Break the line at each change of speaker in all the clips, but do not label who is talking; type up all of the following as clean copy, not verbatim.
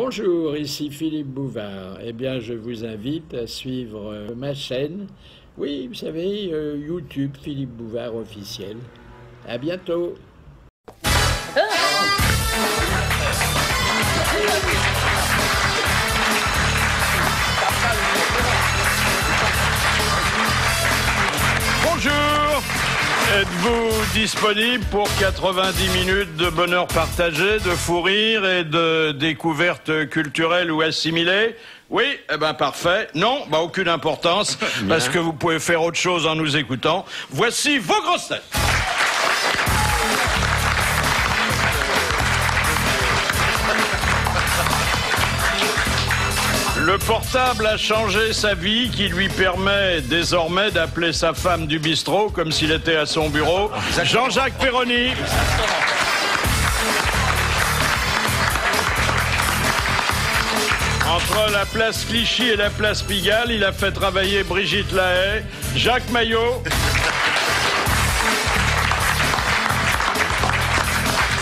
Bonjour, ici Philippe Bouvard. Eh bien, je vous invite à suivre ma chaîne. Oui, vous savez, YouTube, Philippe Bouvard officiel. À bientôt.
Bonjour! Êtes-vous disponible pour 90 minutes de bonheur partagé, de fou rire et de découvertes culturelles ou assimilées? Oui? Eh ben parfait. Non? Bah aucune importance, parce que vous pouvez faire autre chose en nous écoutant. Voici vos grosses têtes! Le portable a changé sa vie, qui lui permet désormais d'appeler sa femme du bistrot comme s'il était à son bureau. Jean-Jacques Perroni. Entre la place Clichy et la place Pigalle, il a fait travailler Brigitte Lahaye, Jacques Maillot.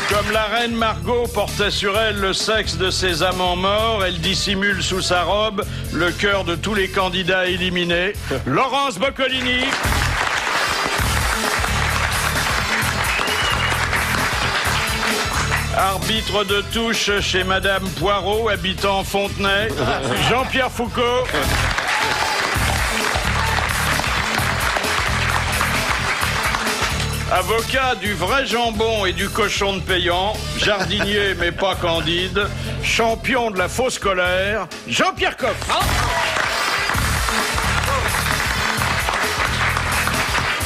Comme la reine Margot portait sur elle le sexe de ses amants morts, elle dissimule sous sa robe le cœur de tous les candidats éliminés. Laurence Boccolini. Arbitre de touche chez Madame Poirot, habitant Fontenay. Jean-Pierre Foucault. Avocat du vrai jambon et du cochon de payant, jardinier mais pas candide, champion de la fausse colère, Jean-Pierre Coff.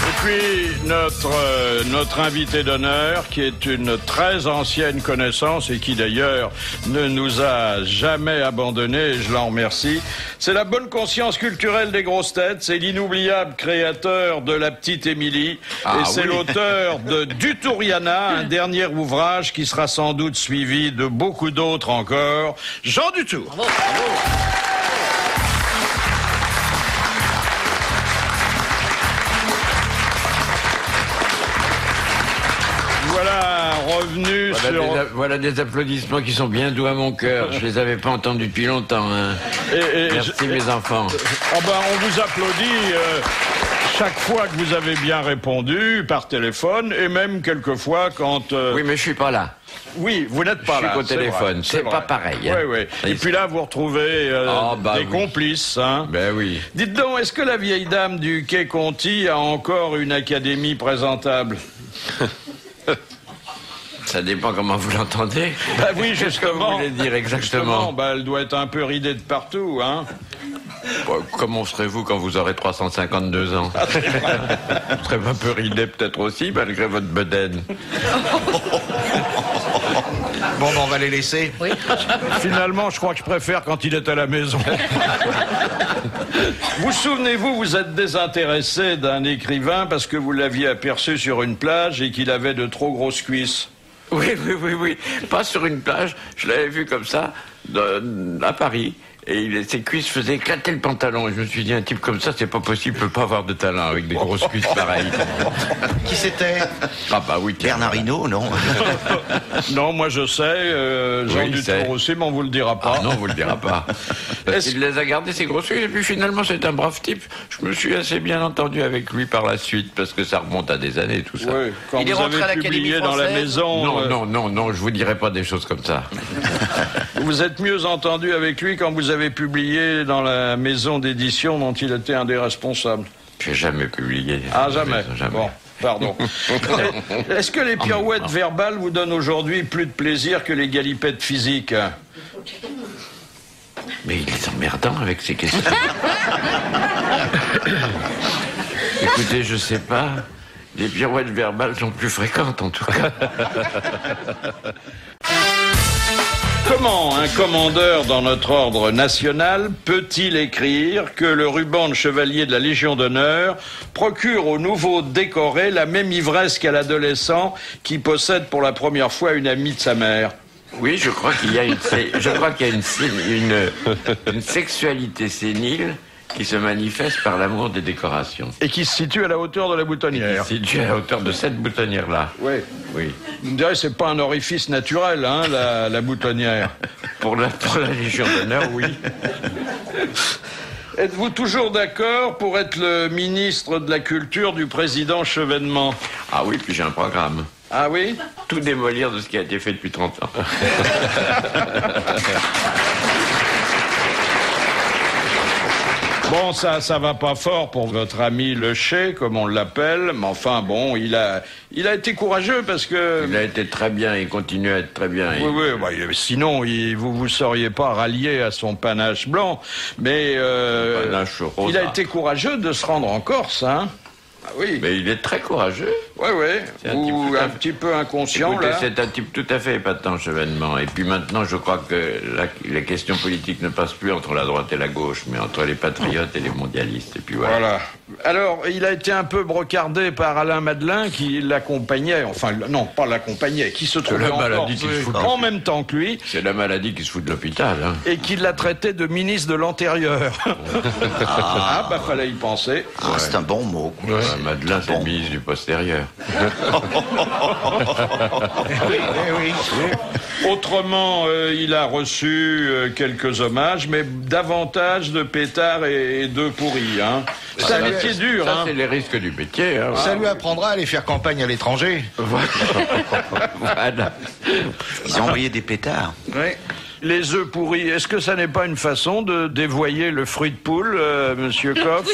Et puis notre invité d'honneur, qui est une très ancienne connaissance et qui d'ailleurs ne nous a jamais abandonnés, et je l'en remercie. C'est la bonne conscience culturelle des grosses têtes, c'est l'inoubliable créateur de La Petite Émilie, et c'est l'auteur de Dutouriana, un dernier ouvrage qui sera sans doute suivi de beaucoup d'autres encore, Jean Dutour.
Bravo, bravo.
Voilà, revenu
voilà des applaudissements qui sont bien doux à mon cœur. Je les avais pas entendus depuis longtemps. Hein. Merci mes enfants.
On vous applaudit chaque fois que vous avez bien répondu par téléphone et même quelquefois quand...
Oui, mais je suis pas là.
Oui, vous n'êtes pas là.
Je suis qu'au téléphone, c'est pas pareil. Hein.
Oui. Et puis là, vous retrouvez des complices. Hein.
Ben oui.
Dites donc, est-ce que la vieille dame du quai Conti a encore une académie présentable?
Ça dépend comment vous l'entendez.
Bah oui, justement.
Qu'est-ce que vous voulez dire exactement?
Elle doit être un peu ridée de partout, hein.
Comment serez-vous quand vous aurez 352 ans? Vous serez un peu ridé peut-être aussi, malgré votre bedaine.
Bon, on va les laisser. Oui.
Finalement, je crois que je préfère quand il est à la maison. Vous souvenez-vous, vous êtes désintéressé d'un écrivain parce que vous l'aviez aperçu sur une plage et qu'il avait de trop grosses cuisses.
Oui. Pas sur une plage, je l'avais vu comme ça, à Paris. Et ses cuisses faisaient éclater le pantalon. Et je me suis dit, un type comme ça, c'est pas possible, il peut pas avoir de talent avec des grosses cuisses pareilles.
Qui c'était?
Ah bah oui.
Bernard Hinault, non?
Non, moi je sais, Jean Dutour aussi, mais on vous le dira pas.
Ah non, on vous le dira pas. Parce qu'il les a gardées, ces grosses cuisses, et puis finalement, c'est un brave type. Je me suis assez bien entendu avec lui par la suite, parce que ça remonte à des années, tout ça.
Oui, quand
il est
vous
rentré
avez
à l'Académie
publié dans la maison...
Non, je vous dirai pas des choses comme ça.
Vous êtes mieux entendu avec lui quand vous avez publié dans la maison d'édition dont il était un des responsables.
J'ai jamais publié.
Ah, jamais.
Jamais.
Bon, pardon. Est-ce que les pirouettes verbales vous donnent aujourd'hui plus de plaisir que les galipettes physiques?
Mais il est emmerdant avec ces questions. Écoutez, je sais pas. Les pirouettes verbales sont plus fréquentes, en tout cas.
Comment un commandeur dans notre ordre national peut-il écrire que le ruban de chevalier de la Légion d'honneur procure au nouveau décoré la même ivresse qu'à l'adolescent qui possède pour la première fois une amie de sa mère?
Oui, je crois qu'il y a une sexualité sénile qui se manifeste par l'amour des décorations.
Et qui se situe à la hauteur de la boutonnière.
Qui se situe à la hauteur de cette boutonnière-là.
Oui.
Oui.
Vous me direz, c'est pas un orifice naturel, hein, la boutonnière.
Pour la Légion d'honneur, oui.
Êtes-vous toujours d'accord pour être le ministre de la Culture du président Chevènement?
Ah oui, puis j'ai un programme.
Ah oui?
Tout démolir de ce qui a été fait depuis 30 ans.
Bon, ça va pas fort pour votre ami Le Chay, comme on l'appelle, mais enfin bon, il a été courageux parce que...
Il a été très bien, il continue à être très bien.
Oui, bah, sinon vous seriez pas rallié à son panache blanc, mais il a été courageux de se rendre en Corse, hein. Ah oui.
Mais il est très courageux.
Oui. Ou un petit peu inconscient.
Écoutez,
là.
c'est un type tout à fait épatant, Chevènement. Et puis maintenant, je crois que les questions politiques ne passent plus entre la droite et la gauche, mais entre les patriotes et les mondialistes. Et puis voilà.
Alors, il a été un peu brocardé par Alain Madelin qui l'accompagnait, enfin, non, pas l'accompagnait, qui se trouvait en même temps que lui.
C'est la maladie qui se fout de l'hôpital. Hein.
Et qui l'a traité de ministre de l'Intérieur. Fallait y penser.
C'est un bon mot.
Ouais. Madelin, c'est le ministre du postérieur.
Oui.
Autrement, il a reçu quelques hommages, mais davantage de pétards et de pourris. Hein. C'est un métier dur.
Ça, c'est les risques du métier. Hein.
Ça lui apprendra à aller faire campagne à l'étranger.
Voilà.
Ils ont envoyé des pétards.
Oui. Les œufs pourris, est-ce que ça n'est pas une façon de dévoyer le fruit de poule, monsieur Coff?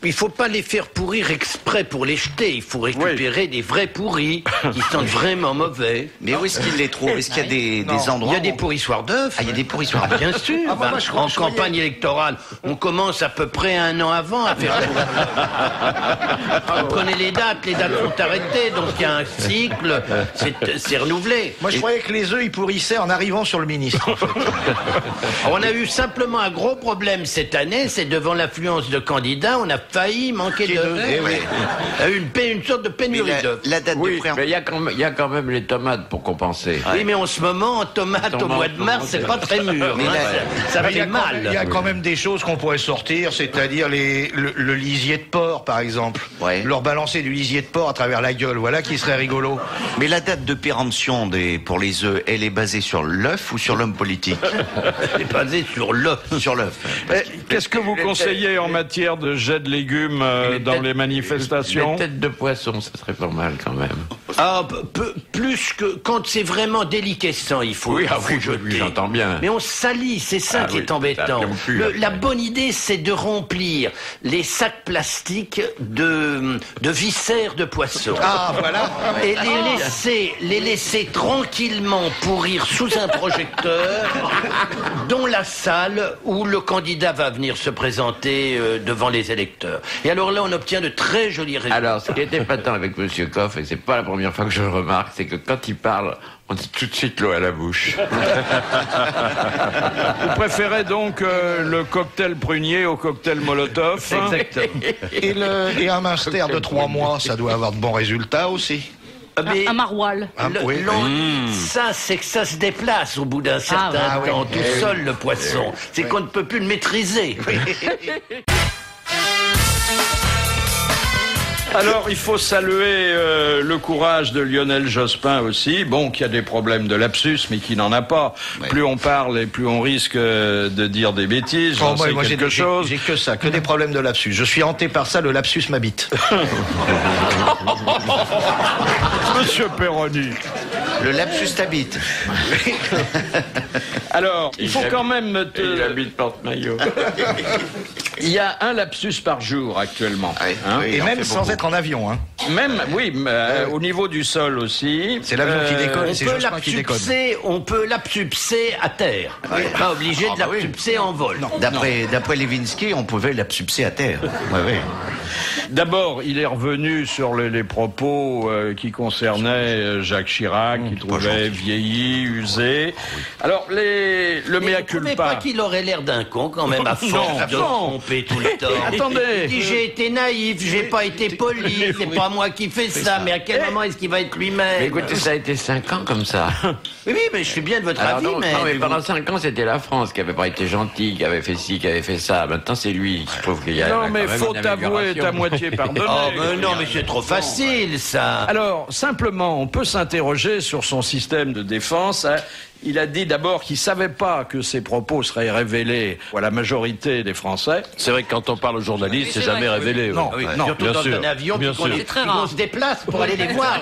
Il faut pas les faire pourrir exprès pour les jeter. Il faut récupérer des vrais pourris qui sont vraiment mauvais.
Mais où est-ce qu'ils les trouvent? Est-ce qu'il y a des endroits?
Il y a des pourrissoirs d'œufs.
Ah, il y a des pourrissoirs d'œufs.
Bien sûr. En campagne électorale, on commence à peu près 1 an avant à faire. On connaît les dates sont arrêtées, donc il y a un cycle, c'est renouvelé.
Moi, je croyais que les œufs, ils pourrissaient en arrivant sur le ministre. En fait.
On a eu simplement un gros problème cette année, c'est devant l'affluence de candidats, on a failli manquer d'œufs. Une sorte de pénurie d'œufs.
La date de
mais il y a quand même les tomates pour compenser.
Oui, mais en ce moment, en tomate au mois de mars, c'est pas très mûr. Ça fait mal.
Il y a quand même des choses qu'on pourrait sortir, c'est-à-dire le lisier de porc, par exemple.
Ouais.
Leur balancer du lisier de porc à travers la gueule, voilà qui serait rigolo.
Mais la date de péremption pour les œufs, elle est basée sur l'œuf ou sur l'homme politique?
Elle est basée sur l'œuf.
Sur l'œuf.
Qu'est-ce que vous conseillez en matière de jet de légumes dans les manifestations?
Les têtes de poisson, ça serait pas mal quand même.
Ah, plus que quand c'est vraiment déliquescent, il faut jeter.
Oui, j'entends bien.
Mais on salit, c'est ça qui est embêtant. La bonne idée, c'est de remplir les sacs plastiques de viscères de poisson.
Ah, voilà.
Et les laisser tranquillement pourrir sous un projecteur dans la salle où le candidat va venir se présenter devant les électeurs. Et alors là, on obtient de très jolis résultats.
Alors, ce qui est épatant avec M. Coff, et c'est pas la première fois que je le remarque, c'est que quand il parle, on a tout de suite l'eau à la bouche.
Vous préférez donc le cocktail prunier au cocktail Molotov?
Exactement.
Et un minster de 3 mois, ça doit avoir de bons résultats aussi.
Mais
Un maroilles.
ça, c'est que ça se déplace au bout d'un certain temps, tout seul, le poisson. C'est qu'on ne peut plus le maîtriser.
Alors, il faut saluer le courage de Lionel Jospin aussi, qui a des problèmes de lapsus, mais qui n'en a pas. Ouais. Plus on parle et plus on risque de dire des bêtises. Moi, j'ai
que ça, que des problèmes de lapsus. Je suis hanté par ça, le lapsus m'habite.
Monsieur Perroni.
Le lapsus t'habite.
Alors, il faut quand même...
Il habite porte-maillot.
Il y a un lapsus par jour actuellement.
Et même sans être en avion. Hein.
Même, au niveau du sol aussi.
C'est l'avion qui décolle, c'est Jospin qui décolle.
On peut lapsupser à terre. Pas obligé de lapsupser en vol.
D'après Levinsky, on pouvait lapsupser à terre.
D'abord, il est revenu sur les propos qui concernaient Jacques Chirac, qu'il trouvait vieilli, usé. Alors, le mea culpa... Vous ne trouvez
pas qu'il aurait l'air d'un con, quand même, à force de tromper tout le temps?
Attendez.
Il dit, j'ai été naïf, j'ai pas été poli, c'est pas moi qui fais ça, mais à quel moment est-ce qu'il va être lui-même?
Mais écoutez, ça a été 5 ans comme ça.
Oui, mais je suis bien de votre avis,
non, mais pendant 5 ans, c'était la France qui avait pas été gentille, qui avait fait ci, qui avait fait ça. Maintenant, c'est lui qui trouve qu'il y a...
Non, mais faut avouer ta moitié pardonnée.
Oh, mais non, mais c'est trop facile, ça.
Alors, simplement, on peut s'interroger sur son système de défense. Il a dit d'abord qu'il savait pas que ses propos seraient révélés à la majorité des Français.
C'est vrai que quand on parle aux journalistes, c'est jamais révélé.
Non, non,
surtout
bien
dans
sûr,
un avion,
bien
puis qu'on
sûr.
est- puis qu'on se déplace pour aller les voir.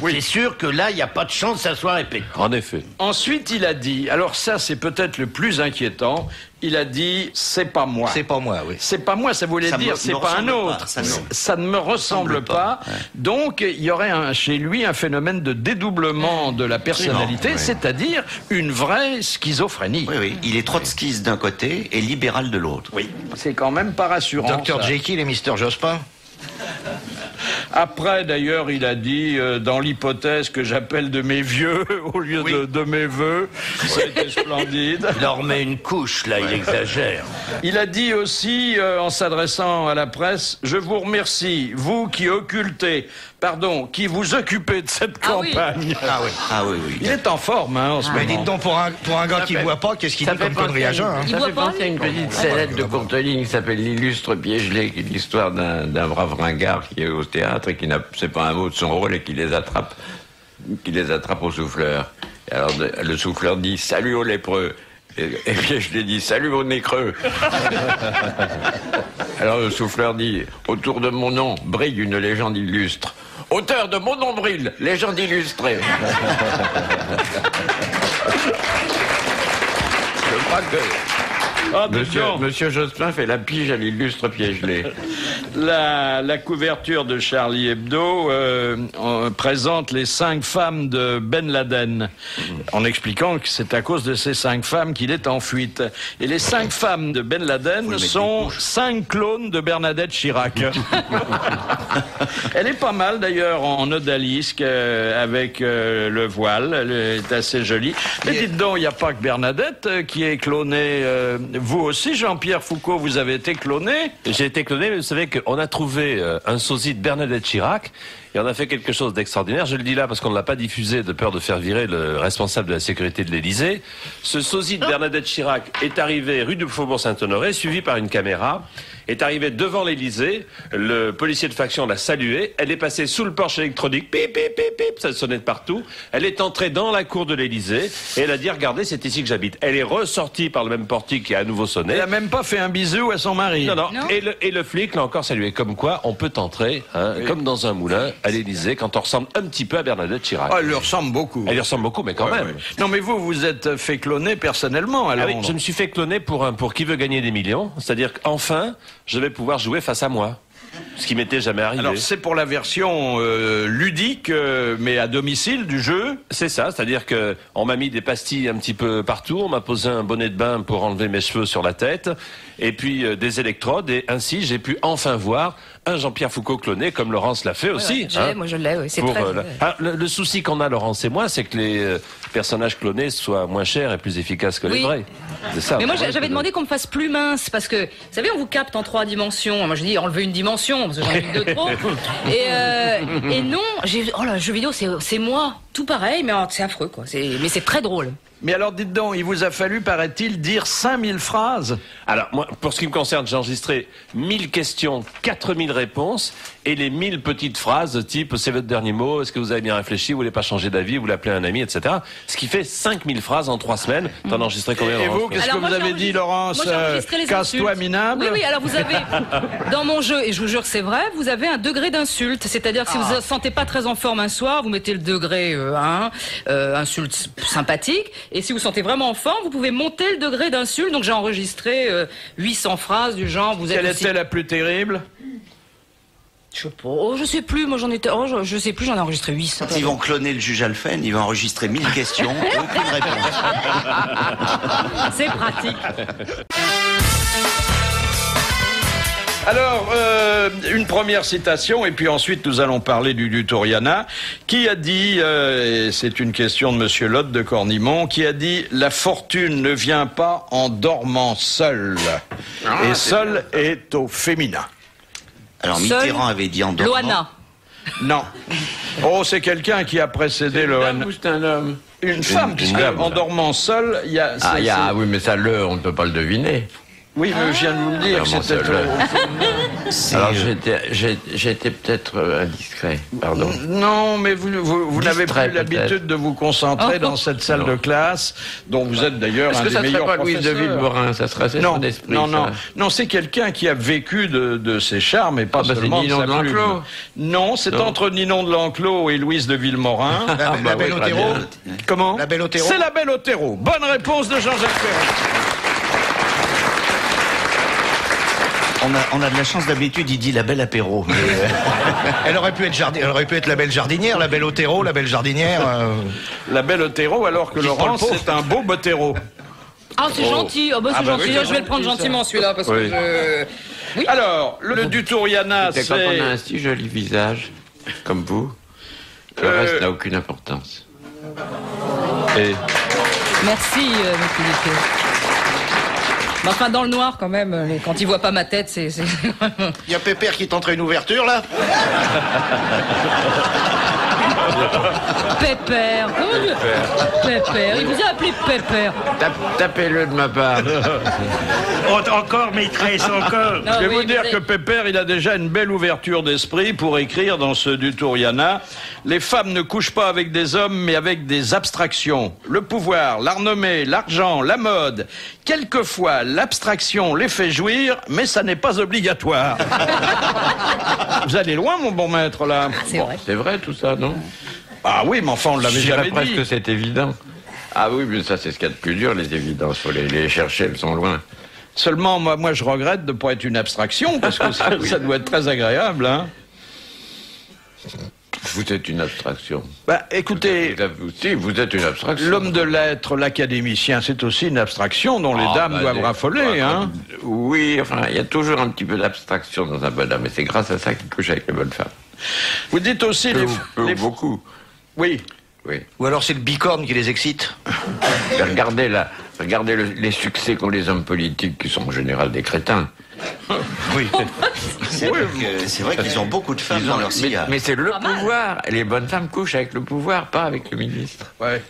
C'est sûr que là, il n'y a pas de chance que ça soit répété.
En effet.
Ensuite, il a dit, alors ça c'est peut-être le plus inquiétant, il a dit c'est pas moi.
C'est pas moi, oui.
C'est pas moi, ça voulait
Ça
dire
me
c'est pas un
ressemble
autre.
pas,
Ça ne me ressemble pas.
Ouais.
Donc il y aurait chez lui un phénomène de dédoublement de la personnalité,
Ouais.
c'est-à-dire une vraie schizophrénie.
Oui, oui, il est trotskiste d'un côté et libéral de l'autre.
Oui, c'est quand même pas rassurant.
Dr
ça.
Jekyll et Mr Jospin.
Après, d'ailleurs, il a dit, dans l'hypothèse que j'appelle de mes vieux au lieu de mes vœux, c'était splendide.
Il leur met une couche, là, il exagère.
Il a dit aussi, en s'adressant à la presse, je vous remercie, vous qui qui vous occupez de cette campagne.
Ah oui.
Ah oui, oui.
Il est en forme, hein, en ce
Mais
moment.
dites donc, pour un gars qui voit pas, qu'est-ce qu'il dit comme connerie à jeun, hein?
Ça fait penser à une petite scénette de Courteline qui s'appelle L'illustre pied-gelé, qui est l'histoire d'un brave ringard qui est au théâtre et qui n'a c'est pas un mot de son rôle et qui les attrape au souffleur. Et alors le souffleur dit salut aux lépreux. Et Pied-gelé dit salut au nez creux. Alors le souffleur dit autour de mon nom brille une légende illustre. Auteur de mon nombril, légende illustrée. Je crois que
Ah, dis donc.
Monsieur Jospin fait la pige à l'illustre pied-gelé.
La couverture de Charlie Hebdo présente les 5 femmes de Ben Laden, en expliquant que c'est à cause de ces 5 femmes qu'il est en fuite. Et les 5 femmes de Ben Laden sont 5 clones de Bernadette Chirac. Elle est pas mal d'ailleurs en odalisque avec le voile, elle est assez jolie. Mais dites donc, il n'y a pas que Bernadette qui est clonée. Vous aussi, Jean-Pierre Foucault, vous avez été cloné?
J'ai été cloné, mais vous savez qu'on a trouvé un sosie de Bernadette Chirac et on a fait quelque chose d'extraordinaire. Je le dis là parce qu'on ne l'a pas diffusé de peur de faire virer le responsable de la sécurité de l'Élysée. Ce sosie de Bernadette Chirac est arrivé rue du Faubourg Saint-Honoré, suivi par une caméra, est arrivé devant l'Élysée. Le policier de faction l'a salué. Elle est passée sous le porche électronique. Pip, pip, pip, pip. Ça sonnait de partout. Elle est entrée dans la cour de l'Élysée et elle a dit regardez, c'est ici que j'habite. Elle est ressortie par le même portique qui a à nouveau sonné.
Elle a même pas fait un bisou à son mari.
Non. Et le flic l'a encore salué. Comme quoi, on peut entrer, comme dans un moulin, à l'Élysée, quand on ressemble un petit peu à Bernadette Chirac.
Ah, elle lui ressemble beaucoup.
Elle lui ressemble beaucoup, mais quand même.
Ouais. Non, mais vous êtes fait cloner personnellement, alors.
Ah oui, je me suis fait cloner pour Qui veut gagner des millions. C'est-à-dire qu'enfin, je vais pouvoir jouer face à moi. Ce qui m'était jamais arrivé.
Alors, c'est pour la version ludique, mais à domicile du jeu.
C'est ça, c'est-à-dire que on m'a mis des pastilles un petit peu partout, on m'a posé un bonnet de bain pour enlever mes cheveux sur la tête, et puis des électrodes, et ainsi j'ai pu enfin voir un Jean-Pierre Foucault cloné, comme Laurence l'a fait aussi.
Moi je l'ai, oui. C'est
Pour,
très...
le souci qu'on a, Laurence et moi, c'est que les personnages clonés soient moins chers et plus efficaces que les vrais. C'est ça.
Mais moi j'avais demandé qu'on me fasse plus mince, parce que, vous savez, on vous capte en 3 dimensions. Moi je dis enlever une dimension, parce que j'en ai eu 2 trop. Et non, le jeu vidéo c'est moi, tout pareil, mais c'est affreux quoi. Mais c'est très drôle.
Mais alors, dites donc, il vous a fallu, paraît-il, dire 5000 phrases.
Alors, moi, pour ce qui me concerne, j'ai enregistré 1000 questions, 4000 réponses, et les 1000 petites phrases, type, c'est votre dernier mot, est-ce que vous avez bien réfléchi, vous voulez pas changer d'avis, vous voulez appeler un ami, etc. Ce qui fait 5000 phrases en 3 semaines. T'en as enregistré combien,
Et
Laurence?
vous, qu'est-ce que vous avez dit, Laurence?
Moi, j'ai enregistré les
Casse-toi,
insultes.
minable.
Oui, alors vous avez, dans mon jeu, et je vous jure que c'est vrai, vous avez un degré d'insulte. C'est-à-dire que si vous ne vous sentez pas très en forme un soir, vous mettez le degré 1, insulte sympathique. Et si vous sentez vraiment en forme, vous pouvez monter le degré d'insulte. Donc j'ai enregistré 800 phrases du genre, vous êtes
Quelle
aussi...
était la plus terrible?
Je sais pas, je sais plus, moi j'en étais, je sais plus, j'en ai enregistré 800.
Ils vont cloner le juge Alphen, ils vont enregistrer 1000 questions et aucune réponse.
C'est pratique.
Alors, une première citation, et puis ensuite nous allons parler du Dutoriana, qui a dit, et c'est une question de Monsieur Lotte de Cornimont, qui a dit « La fortune ne vient pas en dormant seul ». Et seul est au féminin.
Alors
Seul,
Mitterrand avait dit en dormant.
Loana.
Non. Oh, c'est quelqu'un qui a précédé le...
Ou c'est un homme?
Une femme, puisque
dame,
en dormant seul, il y a...
Oui, mais ça, on ne peut pas le deviner.
Oui, mais je viens de vous le dire,
Vraiment,
c'était
c'est Alors j'étais peut-être indiscret, pardon.
Non, mais vous n'avez
Distrait,
plus l'habitude de vous concentrer dans cette salle de classe, dont vous êtes d'ailleurs un des meilleurs professeurs.
Est-ce que ça serait pas Louise de Villemorin? Ça serait assez son esprit.
Non, c'est quelqu'un qui a vécu de ses charmes et pas seulement de sa plume. Non, c'est entre Ninon de L'Enclos et Louise de Villemorin.
La Belle Otero.
Comment?
La Belle Otero.
C'est la Belle Otero. Bonne réponse de Jean-Jacques Perroni.
On a de la chance, d'habitude, il dit la belle apéro. Mais
Elle aurait pu être la belle jardinière, la belle Otero, la belle jardinière.
La Belle Otero, alors que Laurent, c'est un beau Botero.
Ah, c'est gentil. Oh, bah, c'est gentil.
Oui,
je vais le prendre gentiment, celui-là, parce que je... Oui.
Alors, le Dutouriana, c'est...
Quand on a un si joli visage, comme vous, le reste n'a aucune importance.
Merci, Philippe. Mais enfin, dans le noir, quand même, quand il voit pas ma tête, c'est...
Il y a Pépère qui tenterait une ouverture, là.
Pépère. Pépère. Il vous a appelé Pépère.
Tapez-le de ma part.
Encore, maîtresse, encore.
Je vais vous dire que Pépère, il a déjà une belle ouverture d'esprit pour écrire dans ce Dutouriana. Les femmes ne couchent pas avec des hommes, mais avec des abstractions. Le pouvoir, la renommée, l'argent, la mode. Quelquefois, l'abstraction les fait jouir, mais ça n'est pas obligatoire. Vous allez loin, mon bon maître, là.
C'est vrai.
C'est vrai, tout ça, non?
Ah oui, mais enfin, on ne l'avait jamais
presque
dit.
que c'est évident. Ah oui, mais ça, c'est ce qu'il y a de plus dur, les évidences. Faut les chercher, elles sont loin.
Seulement, moi, je regrette de ne pas être une abstraction, parce que ça doit être très agréable, hein.
Vous êtes une abstraction.
Bah, écoutez...
Vous êtes une abstraction.
L'homme de lettres, l'académicien, c'est aussi une abstraction dont les dames doivent raffoler, hein.
Oui, enfin, il y a toujours un petit peu d'abstraction dans un bonhomme, et c'est grâce à ça qu'il couche avec les bonnes femmes.
Vous dites aussi
Beaucoup.
Oui.
Ou alors c'est le bicorne qui les excite.
Regardez les succès qu'ont les hommes politiques, qui sont en général des crétins.
Oui.
c'est vrai qu'ils ont beaucoup de femmes dans leur sillage.
Mais c'est le pouvoir. Les bonnes femmes couchent avec le pouvoir, pas avec le ministre.
Ouais.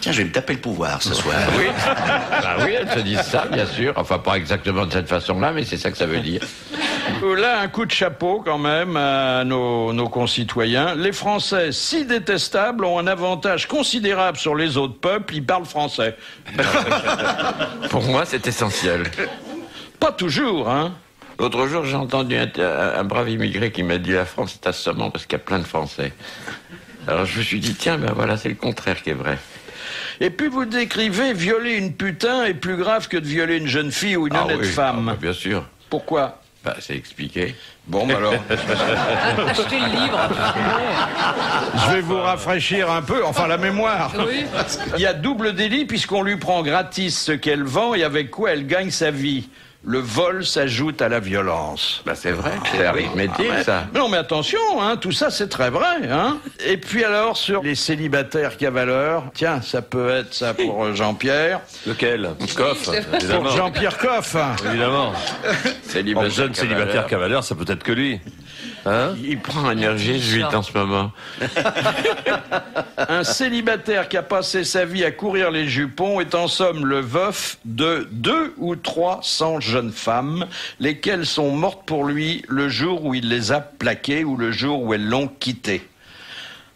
Tiens, je vais me taper le pouvoir ce soir.
Oui. Oui, elles se disent ça, bien sûr. Enfin, pas exactement de cette façon-là, mais c'est ça que ça veut dire.
Là, un coup de chapeau quand même à nos concitoyens. Les Français, si détestables, ont un avantage considérable sur les autres peuples, ils parlent français.
Pour moi, c'est essentiel.
Pas toujours, hein.
L'autre jour, j'ai entendu un brave immigré qui m'a dit « La France est assommante parce qu'il y a plein de Français ». Alors je me suis dit « Tiens, ben voilà, c'est le contraire qui est vrai ».
Et puis vous décrivez violer une putain est plus grave que de violer une jeune fille ou une honnête femme.
Bien sûr.
Pourquoi?
Bah, c'est expliqué.
Bon, alors.
Achetez le livre.
Je vais vous rafraîchir un peu, enfin la mémoire.
Oui.
Il y a double délit puisqu'on lui prend gratis ce qu'elle vend et avec quoi elle gagne sa vie. Le vol s'ajoute à la violence.
Bah c'est vrai, c'est arithmétique ça.
Non mais attention, hein, tout ça c'est très vrai. Hein. Et puis alors sur les célibataires cavaleurs, tiens, ça peut être ça pour Jean-Pierre.
Lequel? Coff, évidemment.
Pour Jean-Pierre Coff.
Évidemment. Un jeune célibataire cavaleur, ça peut être que lui. Hein?
Il prend un air jésuite en ce moment.
Un célibataire qui a passé sa vie à courir les jupons est en somme le veuf de 200 ou 300 jeunes femmes, lesquelles sont mortes pour lui le jour où il les a plaquées ou le jour où elles l'ont quitté.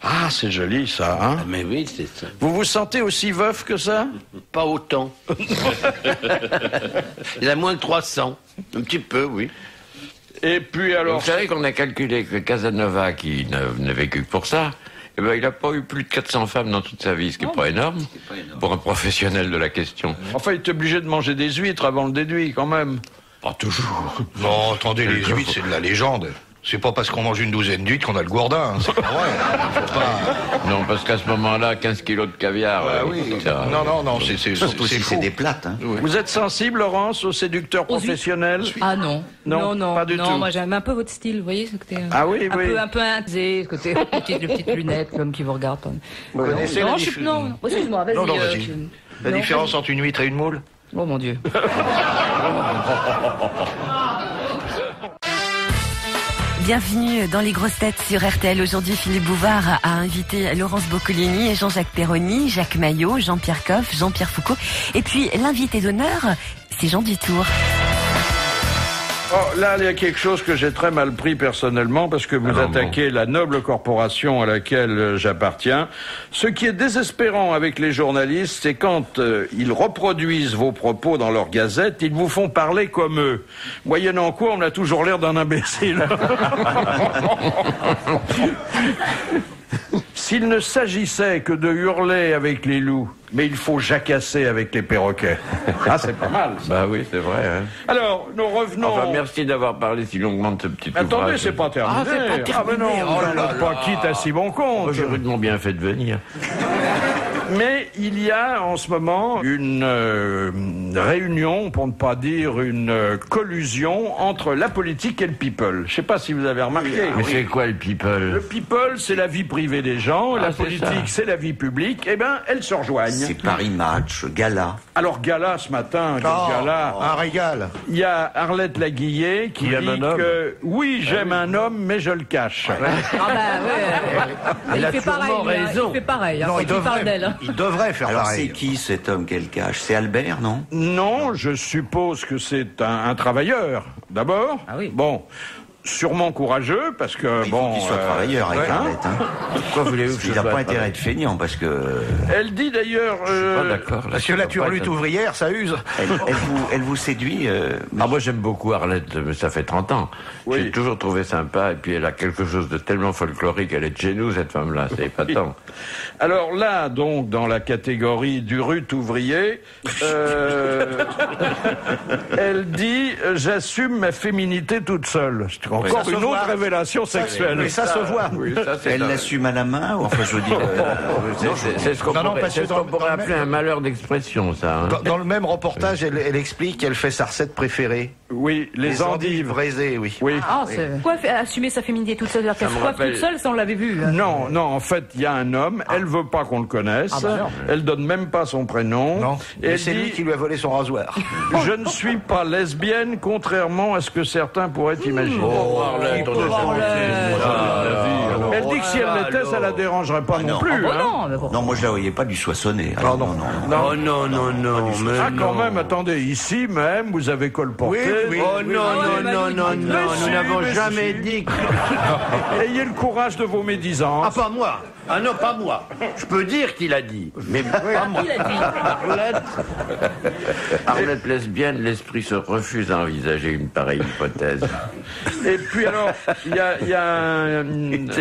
Ah, c'est joli ça, hein?
Mais oui, c'est ça.
Vous vous sentez aussi veuf que ça?
Pas autant. Il y en a moins que 300. Un petit peu, oui.
Et puis alors...
Vous savez qu'on a calculé que Casanova, qui n'a vécu que pour ça, eh ben, il n'a pas eu plus de 400 femmes dans toute sa vie, ce qui n'est pas énorme pour un professionnel de la question.
Enfin, il est obligé de manger des huîtres avant le déduit, quand même.
Pas toujours.
Non, attendez, les huîtres, c'est de la légende. C'est pas parce qu'on mange une douzaine d'huîtres qu'on a le gourdin, hein. C'est pas vrai. Faut pas...
Non, parce qu'à ce moment-là, 15 kilos de caviar...
oui. Non, c'est
surtout si c'est des plates. Hein.
Oui. Vous êtes sensible, Laurence, aux séducteurs professionnels?
Ah non.
Non, pas du tout.
Moi j'aime un peu votre style, vous voyez ce côté.
Ah oui, oui.
Un peu intisé, ce côté, les petites lunettes, l'homme qui vous regarde.
Vous connaissez la différence?
Non, excuse-moi, vas-y.
Non, vas-y. La différence entre une huître et une moule?
Oh mon Dieu.
Bienvenue dans les grosses têtes sur RTL. Aujourd'hui, Philippe Bouvard a invité Laurence Boccolini et Jean-Jacques Perroni, Jacques Maillot, Jean-Pierre Coff, Jean-Pierre Foucault. Et puis, l'invité d'honneur, c'est Jean Dutour.
Oh, là, il y a quelque chose que j'ai très mal pris personnellement parce que vous attaquez la noble corporation à laquelle j'appartiens. Ce qui est désespérant avec les journalistes, c'est quand ils reproduisent vos propos dans leur gazette, ils vous font parler comme eux. Moyennant quoi, on a toujours l'air d'un imbécile. S'il ne s'agissait que de hurler avec les loups, mais il faut jacasser avec les perroquets. Ah, c'est pas mal, ça.
Bah oui, c'est vrai. Hein.
Alors, nous revenons...
Enfin, merci d'avoir parlé si longuement de ce petit ouvrage.
Attendez, c'est pas terminé.
Ah, c'est pas terminé.
Ah, mais non,
Oh là là
pas quitte à si bon compte.
J'ai rudement bien fait de venir.
Mais il y a en ce moment une réunion, pour ne pas dire une collusion, entre la politique et le people. Je sais pas si vous avez remarqué.
Mais c'est quoi le people?
Le people, c'est la vie privée des gens, la politique, c'est la vie publique. Eh bien, elles se rejoignent.
C'est Paris Match, Gala.
Alors, Gala, ce matin, Gala...
Un régal.
Il y a Arlette Laguillet qui dit que oui, j'aime un homme, mais je le cache.
Ah bah ouais. Il fait pareil,
raison.
il fait pareil.
Non,
Quand il parle d'elle.
Il devrait faire
Alors
pareil.
c'est qui cet homme qu'elle cache? C'est Albert, non?
Non, je suppose que c'est un travailleur, d'abord.
Ah oui.
Bon, sûrement courageux, parce que,
Il faut
bon...
qu'il soit travailleur avec Arlette. Hein.
Pourquoi voulez-vous que
Il n'a pas intérêt à être feignant, parce que...
Elle dit d'ailleurs...
Pas d'accord.
Parce que la turlute ouvrière, ça use.
Elle vous séduit
Ah, moi j'aime beaucoup Arlette, mais ça fait 30 ans.
Oui.
J'ai toujours trouvé sympa, et puis elle a quelque chose de tellement folklorique, elle est de chez nous, cette femme-là, c'est épatant.
Alors là, donc, dans la catégorie du rut ouvrier, elle dit « J'assume ma féminité toute seule ». C'est encore une autre révélation sexuelle.
Mais ça se voit.
Oui, ça, c'est
Elle
ça.
l'assume à la main, ou enfin je veux dire...
C'est ce qu'on
Non, non,
pourrait,
parce
c'est
que
ce qu'on
dans
pourrait
le
appeler un malheur d'expression, ça. Hein.
Dans le même reportage, elle explique qu'elle fait sa recette préférée.
Oui, les endives.
braisées, oui.
Oui.
Ah, pourquoi assumer sa féminité toute seule? Qu'elle se coiffe toute seule, ça on l'avait vu.
Non, non, en fait, il y a un homme, elle veut pas qu'on le connaisse, elle donne même pas son prénom.
Non,
et
mais
elle
c'est lui
dit
qui lui a volé son rasoir.
« Je ne suis pas lesbienne, contrairement à ce que certains pourraient imaginer.
Arlette, on
Elle dit que si elle l'était, ça la dérangerait pas non plus.
Oh
hein.
non, mais bon.
Non, moi je la voyais pas du soissonner.
Ah non.
Oh non, non, non, mais
Ah, quand même, attendez, ici même, vous avez colporté.
Oh non, non, non, non, non, nous n'avons jamais dit que...
Ayez le courage de vos médisances.
Ah, pas moi. Ah non, pas moi. Je peux dire qu'il a dit, mais pas moi.
Il a dit.
Arlette lesbienne, l'esprit se refuse à envisager une pareille hypothèse.
Et puis alors, il y a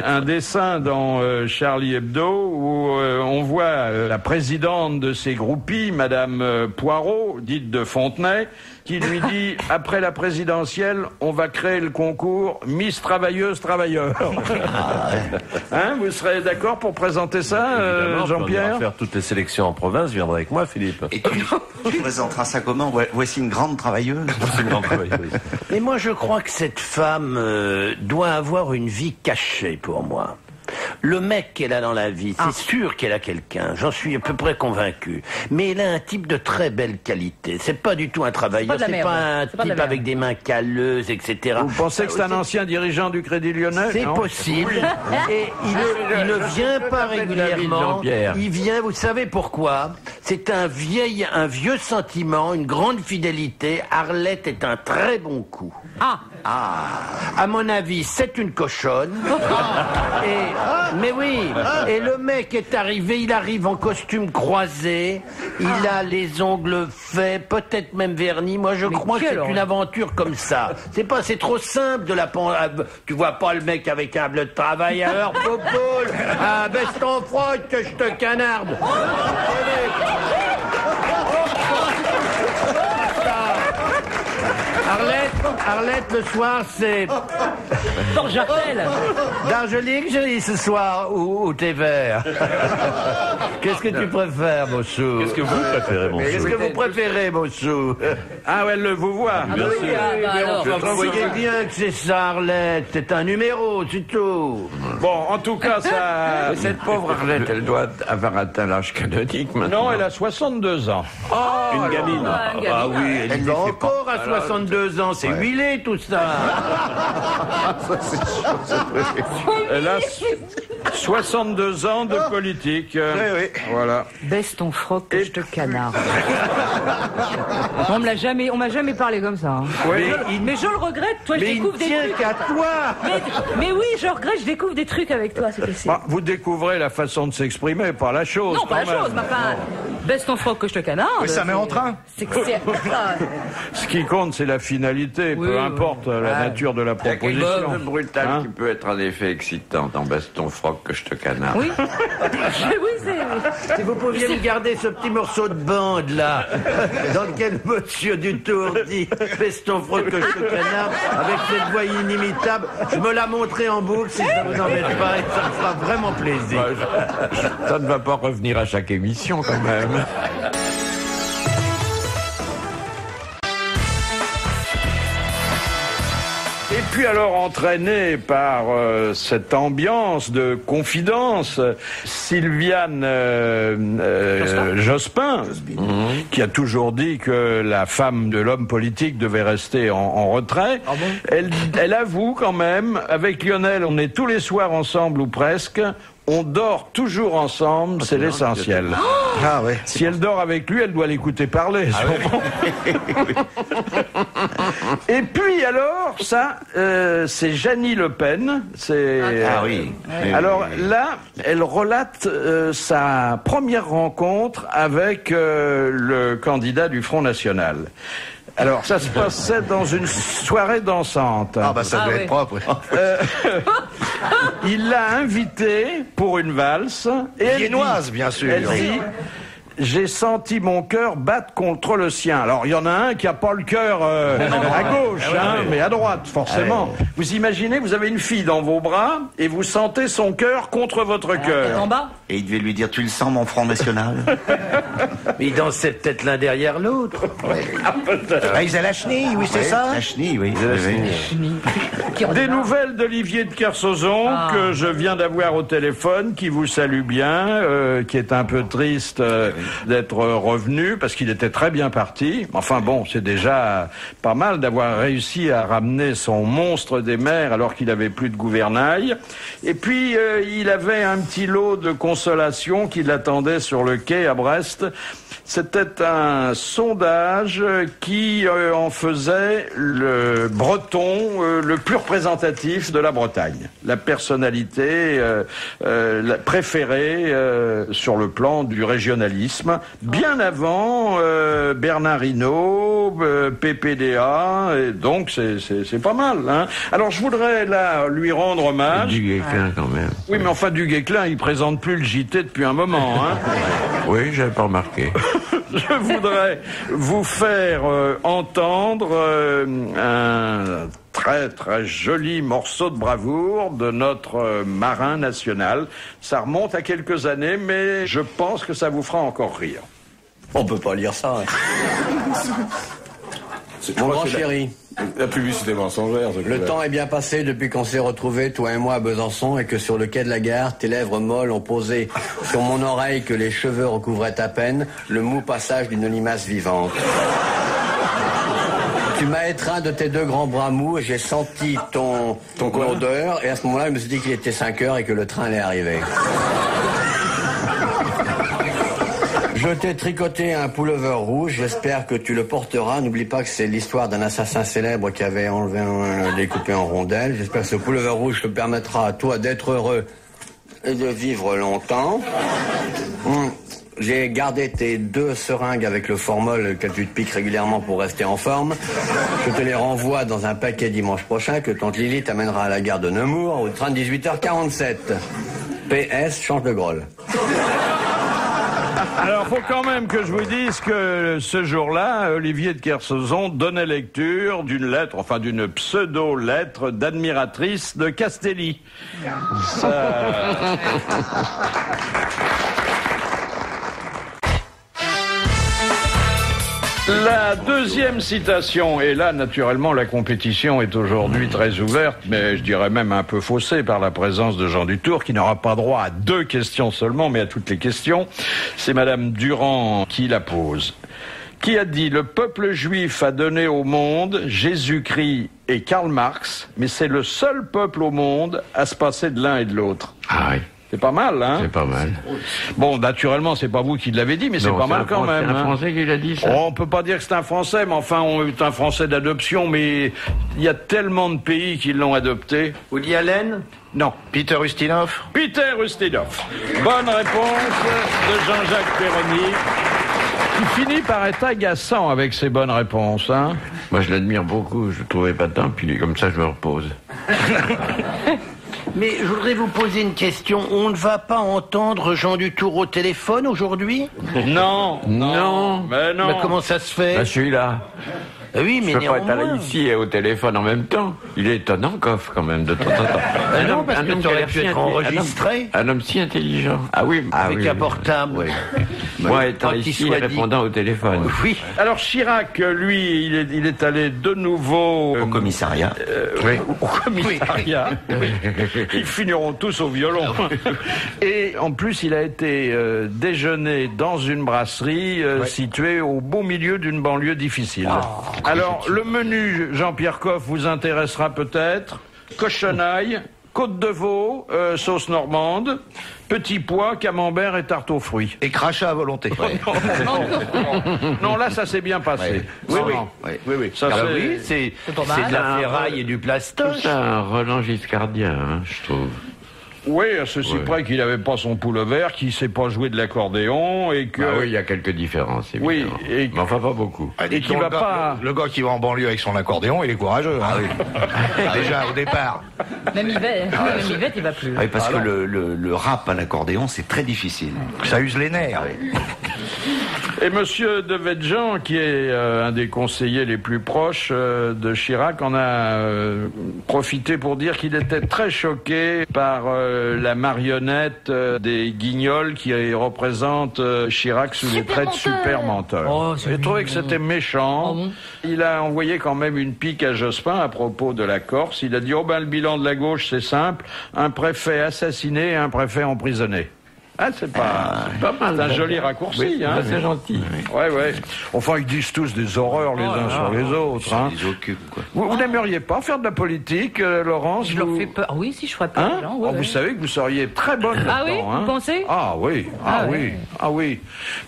un dessin dans Charlie Hebdo où on voit la présidente de ces groupies, Madame Poirot, dite de Fontenay, qui lui dit « Après la présidentielle, on va créer le concours Miss Travailleuse-Travailleur. » Hein, vous serez d'accord pour présenter ça,
Évidemment,
Jean-Pierre?
on va faire toutes les sélections en province, viendra avec moi, Philippe.
Et tu présenteras ça comment? Voici une grande travailleuse.
C'est une grande travailleuse.
Mais moi, je crois que cette femme doit avoir une vie cachée pour moi. Le mec qu'elle a dans la vie, c'est sûr qu'elle a quelqu'un, j'en suis à peu près convaincu. Mais elle a un type de très belle qualité. C'est pas du tout un travailleur, c'est pas un type avec des mains calleuses, etc.
Vous pensez que c'est un ancien dirigeant du Crédit Lyonnais?
C'est
non?
possible. Et il ne vient pas régulièrement. Il vient, vous savez pourquoi? C'est un vieux sentiment, une grande fidélité. Arlette est un très bon coup. À mon avis, c'est une cochonne. Mais oui. Et le mec est arrivé, il arrive en costume croisé. Il a les ongles faits, peut-être même vernis. Moi, je crois que c'est une aventure comme ça. C'est trop simple de la tu vois pas le mec avec un bleu de travail. Alors, Popoul, baisse ton froc que je te canarde. Arlette, le soir, c'est...
Porte-Jartel.
D'Angelique, jolie ce soir, ou thé vert. Qu'est-ce que tu préfères, Mossou?
Qu'est-ce que vous préférez, mon
Qu'est-ce que vous préférez, Mossou?
Ah ouais, elle vous voit.
Bien sûr.
Vous voyez bien que c'est ça, Arlette. C'est un numéro, c'est tout.
Bon, en tout cas, ça...
Mais cette pauvre Arlette, elle doit avoir atteint l'âge canonique maintenant.
Non, elle a 62 ans.
Une gamine.
Ah oui, elle est encore à 62 ans, c'est huilé tout ça.
Elle a 62 ans de politique. Voilà.
Baisse ton froc que je te canarde. On m'a jamais parlé comme ça. Hein. Mais je le regrette, toi, je découvre des trucs.
Qu'à toi.
Mais oui, je regrette, je découvre des trucs avec toi, c'est possible.
Vous découvrez la façon de s'exprimer, pas la chose.
Non, pas la chose, mais enfin, baisse ton froc que je te canarde.
Oui, ça met en train.
Ce qui compte, c'est la finalité, peu importe la nature de la proposition.
Il y a quelque chose de brutal qui peut être en effet excitant. Dans baisse ton froc que je te canarde.
Oui.
Si vous pouviez me garder ce petit morceau de bande là, dans lequel Monsieur Dutour dit baisse ton froc que je te canarde, avec cette voix inimitable, je me la montrerai en boucle si ça vous embête pas et ça me fera vraiment plaisir.
Ça ne va pas revenir à chaque émission quand même.
Et puis alors, entraîné par cette ambiance de confidence, Sylviane Jospin, qui a toujours dit que la femme de l'homme politique devait rester en retrait, elle avoue quand même, avec Lionel, on est tous les soirs ensemble ou presque. On dort toujours ensemble, c'est l'essentiel.
Ah ouais.
Si elle dort avec lui, elle doit l'écouter parler. Et puis alors, ça, c'est Jeannie Le Pen.
Ah oui.
Alors là, elle relate sa première rencontre avec le candidat du Front National. Alors, ça se passait dans une soirée dansante.
Ah bah ça doit être propre.
Il l'a invité pour une valse. Et
Viennoise, bien sûr.
Elle dit, j'ai senti mon cœur battre contre le sien. Alors, il y en a un qui n'a pas le cœur à gauche, mais à droite, forcément. Vous imaginez, vous avez une fille dans vos bras et vous sentez son cœur contre votre cœur.
En bas.
Et il devait lui dire, tu le sens, mon Front National?
Ils dansaient peut-être l'un derrière l'autre.
Ah, ils ont la chenille, oui, c'est ça?
La chenille, oui.
Des nouvelles d'Olivier de Kersauzon que je viens d'avoir au téléphone, qui vous salue bien, qui est un peu triste d'être revenu parce qu'il était très bien parti. Enfin bon, c'est déjà pas mal d'avoir réussi à ramener son monstre des mers alors qu'il avait plus de gouvernail. Et puis il avait un petit lot de consolation qui l'attendait sur le quai à Brest. C'était un sondage qui en faisait le breton le plus représentatif de la Bretagne. La personnalité la préférée sur le plan du régionalisme, bien avant Bernard Hinault, PPDA, et donc c'est pas mal. Hein. Alors je voudrais là lui rendre hommage.
Du Guesclin quand même.
Oui, mais enfin du Guesclin, il présente plus le JT depuis un moment. Hein.
Oui, j'avais pas remarqué.
Je voudrais vous faire entendre un très très joli morceau de bravoure de notre marin national. Ça remonte à quelques années, mais je pense que ça vous fera encore rire.
On peut pas lire ça. Mon grand chéri.
La publicité mensongère.
Le temps est bien passé depuis qu'on s'est retrouvés, toi et moi, à Besançon, et que sur le quai de la gare, tes lèvres molles ont posé sur mon oreille que les cheveux recouvraient à peine le mou passage d'une limace vivante. Tu m'as étreint de tes deux grands bras mous et j'ai senti ton odeur, et à ce moment-là, je me suis dit qu'il était 5 heures et que le train allait arriver. Je t'ai tricoté un pullover rouge, j'espère que tu le porteras. N'oublie pas que c'est l'histoire d'un assassin célèbre qui avait découpé en rondelles. J'espère que ce pullover rouge te permettra à toi d'être heureux et de vivre longtemps. J'ai gardé tes 2 seringues avec le formol que tu te piques régulièrement pour rester en forme. Je te les renvoie dans un paquet dimanche prochain que tante Lily t'amènera à la gare de Nemours au train de 18h47. PS, change de grolle.
Alors, faut quand même que je vous dise que ce jour-là, Olivier de Kersauzon donnait lecture d'une lettre, enfin d'une pseudo-lettre d'admiratrice de Castelli. La deuxième citation, et là naturellement la compétition est aujourd'hui très ouverte, mais je dirais même un peu faussée par la présence de Jean Dutour qui n'aura pas droit à 2 questions seulement, mais à toutes les questions. C'est Madame Durand qui la pose. Qui a dit « Le peuple juif a donné au monde Jésus-Christ et Karl Marx, mais c'est le seul peuple au monde à se passer de l'un et de l'autre ».
Ah oui.
C'est pas mal, hein?
C'est pas mal.
Bon, naturellement, c'est pas vous qui l'avez dit, mais c'est pas mal quand même.
C'est un Français qui l'a dit, ça.
On peut pas dire que c'est un Français, mais enfin, on est un Français d'adoption, mais il y a tellement de pays qui l'ont adopté.
Woody Allen?
Non.
Peter Ustinov?
Peter Ustinov. Bonne réponse de Jean-Jacques Perroni, qui finit par être agaçant avec ses bonnes réponses, hein?
Moi, je l'admire beaucoup. Je le trouvais pas tant, puis comme ça, je me repose.
Mais je voudrais vous poser une question. On ne va pas entendre Jean Dutour au téléphone aujourd'hui?
Non.
Mais non. Mais comment ça se fait?
Je suis là.
Oui, mais
je peux pas être
néanmoins.
ici et au téléphone en même temps. Il est étonnant, Coff, quand même, de temps en temps.
Non, parce que ça aurait pu être enregistré.
Un homme si intelligent. Ah oui.
Avec un portable.
Oui. Moi, étant
Quand il
ici,
soit
répondant au téléphone.
Oui.
Alors Chirac, lui, il est allé de nouveau
Au commissariat.
Au commissariat. Ils finiront tous au violon. Et en plus, il a été déjeuner dans une brasserie située au beau milieu d'une banlieue difficile. Alors, le menu, Jean-Pierre Coff, vous intéressera peut-être. Cochonaille, côte de veau, sauce normande, petit pois, camembert et tarte aux fruits.
Et crachat à volonté.
Non, là, ça s'est bien passé.
Oui.
Ça,
c'est
pas mal.
de la ferraille et du
Tout
plastoche.
ça, un Roland Giscardien, hein, je trouve.
Oui, à ceci près qu'il n'avait pas son pullover, qu'il ne sait pas jouer de l'accordéon et que...
Ah oui, il y a quelques différences, évidemment.
Oui,
mais enfin pas beaucoup.
Et qui va pas...
Le gars qui va en banlieue avec son accordéon, il est courageux. Hein. Déjà, au départ.
Même Yvette, il va plus.
Oui, parce que le rap à l'accordéon, c'est très difficile.
Ça use les nerfs.
Et Monsieur Devedjian, qui est un des conseillers les plus proches de Chirac, en a profité pour dire qu'il était très choqué par la marionnette des Guignols qui représente Chirac sous les traits de super menteur.
Oh,
J'ai trouvé que c'était méchant. Il a envoyé quand même une pique à Jospin à propos de la Corse. Il a dit, le bilan de la gauche, c'est simple, un préfet assassiné et un préfet emprisonné. Ah, c'est pas mal. C'est un joli raccourci,
oui,
hein.
C'est gentil.
Ouais. Enfin, ils disent tous des horreurs les uns sur les autres. Hein.
Ils occupent, quoi.
Vous n'aimeriez pas faire de la politique, Laurence?
Je leur fais peur. Ah oui, si je ferais peur.
Hein? Vous savez que vous seriez très bonne là-dedans.
Ah oui, vous pensez?
Ah oui, ah oui.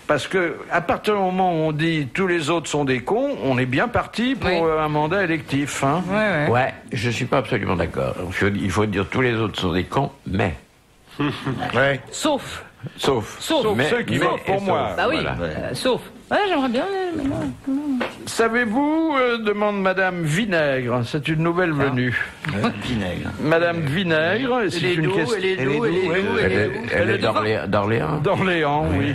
Parce que à partir du moment où on dit tous les autres sont des cons, on est bien parti pour un mandat électif. Hein.
Ouais, je suis pas absolument d'accord. Il faut dire tous les autres sont des cons, mais...
Sauf
Mais ceux qui votent pour moi.
Bah oui,
voilà.
sauf. Ouais, j'aimerais bien.
Savez-vous, demande Madame Vinaigre, c'est une nouvelle venue.
Vinaigre.
Madame Vinaigre, c'est une question.
Elle est d'Orléans.
D'Orléans, oui.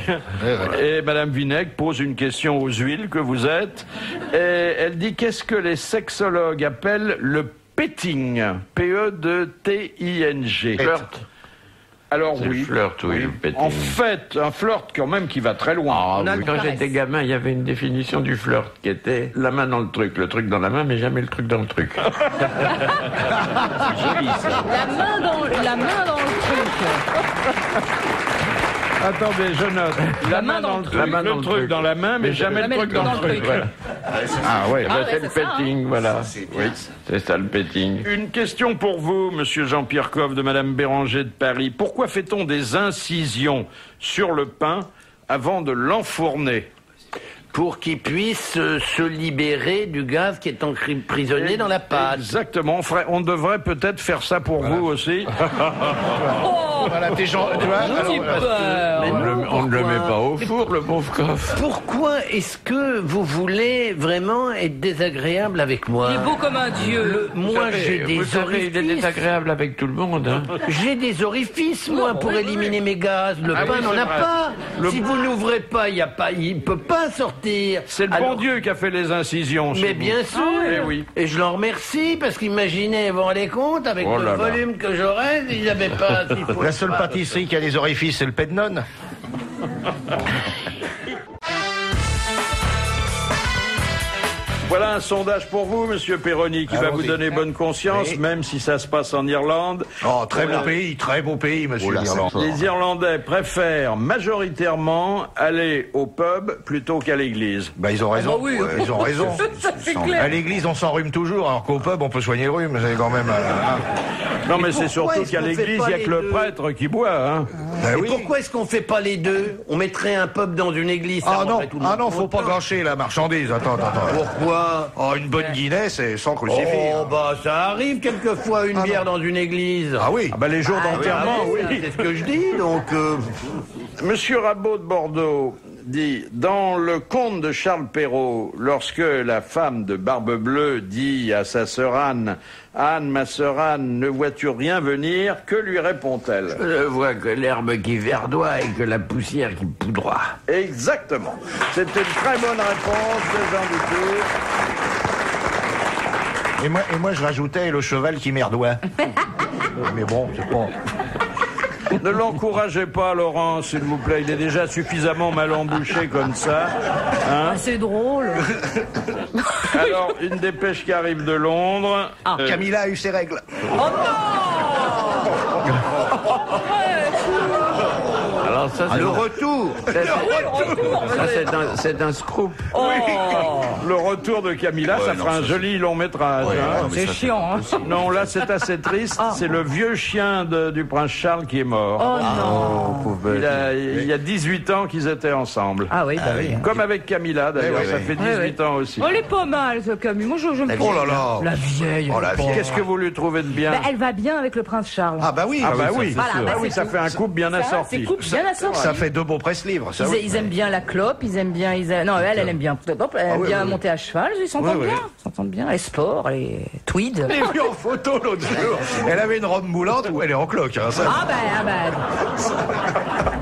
Et Madame Vinaigre pose une question aux huiles que vous êtes. Et elle dit, qu'est-ce que les sexologues appellent le petting? P-E-T-I-N-G.
Flirt.
Alors
C'est
oui.
le flirt, oui, le petting.
En fait, un flirt quand même qui va très loin.
Quand j'étais gamin, il y avait une définition du flirt qui était la main dans le truc dans la main, mais jamais le truc dans le truc.
La main dans le truc.
Attendez, je note. La main dans le truc. Le truc dans la main, mais jamais le truc dans le truc. Voilà.
Ah ouais, c'est le
c'est ça,
petting, voilà. Oui, c'est ça le petting.
Une question pour vous, Monsieur Jean-Pierre Coff de Madame Béranger de Paris. Pourquoi fait-on des incisions sur le pain avant de l'enfourner?
Pour qu'il puisse se libérer du gaz qui est emprisonné dans la pâte.
Exactement. On devrait peut-être faire ça pour vous aussi.
Voilà, tes gens, tu vois,
On ne le met pas au four, le pauvre Coff.
Pourquoi est-ce que vous voulez vraiment être désagréable avec moi?
Il est beau comme un dieu.
Moi, j'ai des
Il est
orifices.
désagréable avec tout le monde. Hein.
J'ai des orifices, moi, pour éliminer mes gaz. Le pain n'en a pas. Si vous n'ouvrez pas, il ne peut pas sortir.
C'est le bon Dieu qui a fait les incisions.
Mais bien sûr.
Eh oui.
Et je l'en remercie, parce qu'imaginez, vous vous rendez compte, avec le volume que j'aurais, si j'avais pas...
La seule pâtisserie qui a des orifices, c'est le Pednon.
Voilà un sondage pour vous, Monsieur Perroni, qui va vous donner bonne conscience, même si ça se passe en Irlande.
Oh, très beau pays, monsieur l'Irlande.
Les Irlandais préfèrent majoritairement aller au pub plutôt qu'à l'église.
Bah, ils ont raison.
oui.
Ils ont raison.
C'est clair.
À l'église, on s'enrhume toujours, alors qu'au pub, on peut soigner le rhume. C'est quand même.
Non, mais c'est surtout
est-ce
qu'à
qu'on fait
l'église,
pas
il n'y a
les
que le
deux
prêtre qui boit. Hein.
Ben
Et
oui.
pourquoi est-ce qu'on fait pas les deux? On mettrait un pub dans une église. ça
Ah non,
rendrait tout le monde
faut pas
content.
gâcher la marchandise. Attends.
Pourquoi?
Oh, une bonne Guinness, c'est sans crucifix.
Oh, bah, ça arrive quelquefois une bière dans une église.
Ah oui.
Ah bah les jours d'enterrement, oui.
C'est ce que je dis, donc...
Monsieur Rabot de Bordeaux dit, dans le conte de Charles Perrault, lorsque la femme de Barbe Bleue dit à sa sœur Anne, « Anne, ma sœur Anne, ne vois-tu rien venir ?» Que lui répond-elle?
Je vois que l'herbe qui verdoie et que la poussière qui poudroie.
Exactement. C'est une très bonne réponse de Jean Dutour.
Et moi, je rajoutais le cheval qui merdoit. Mais bon, c'est pas...
Ne l'encouragez pas, Laurent, s'il vous plaît. Il est déjà suffisamment mal embouché comme ça. Hein?
C'est drôle.
Alors, une dépêche qui arrive de Londres.
Camilla a eu ses règles.
Oh non.
Alors ça, c'est
Le retour.
c'est un scoop.
Le retour de Camilla, ça fera un joli long métrage. Hein.
C'est chiant, hein.
Non, là, c'est assez triste. C'est le vieux chien du prince Charles qui est mort.
Oh non.
Il y a 18 ans qu'ils étaient ensemble.
Ah oui, bah oui.
Comme avec Camilla, d'ailleurs. Ça fait 18 ans aussi.
Oh, elle est pas mal, ce Camus. Moi, je me
Oh là là.
La vieille.
Oh, la vieille.
Qu'est-ce que vous lui trouvez de bien?
Bah, elle va bien avec le prince Charles.
Ah bah oui.
Ah bah oui,
Voilà, bah,
oui,
c'est
ça
tout.
fait un couple bien assorti.
C'est couple bien assorti.
Ça fait 2 beaux presse-livres, ça.
Ils aiment bien la clope, ils aiment bien... Non, elle aime bien... Elle aime bien monter à cheval, ils s'entendent bien. Ils s'entendent bien. Les sports, les tweeds.
Je l'ai vu en photo l'autre jour. Elle avait une robe moulante ou elle est en cloque. Hein, ça.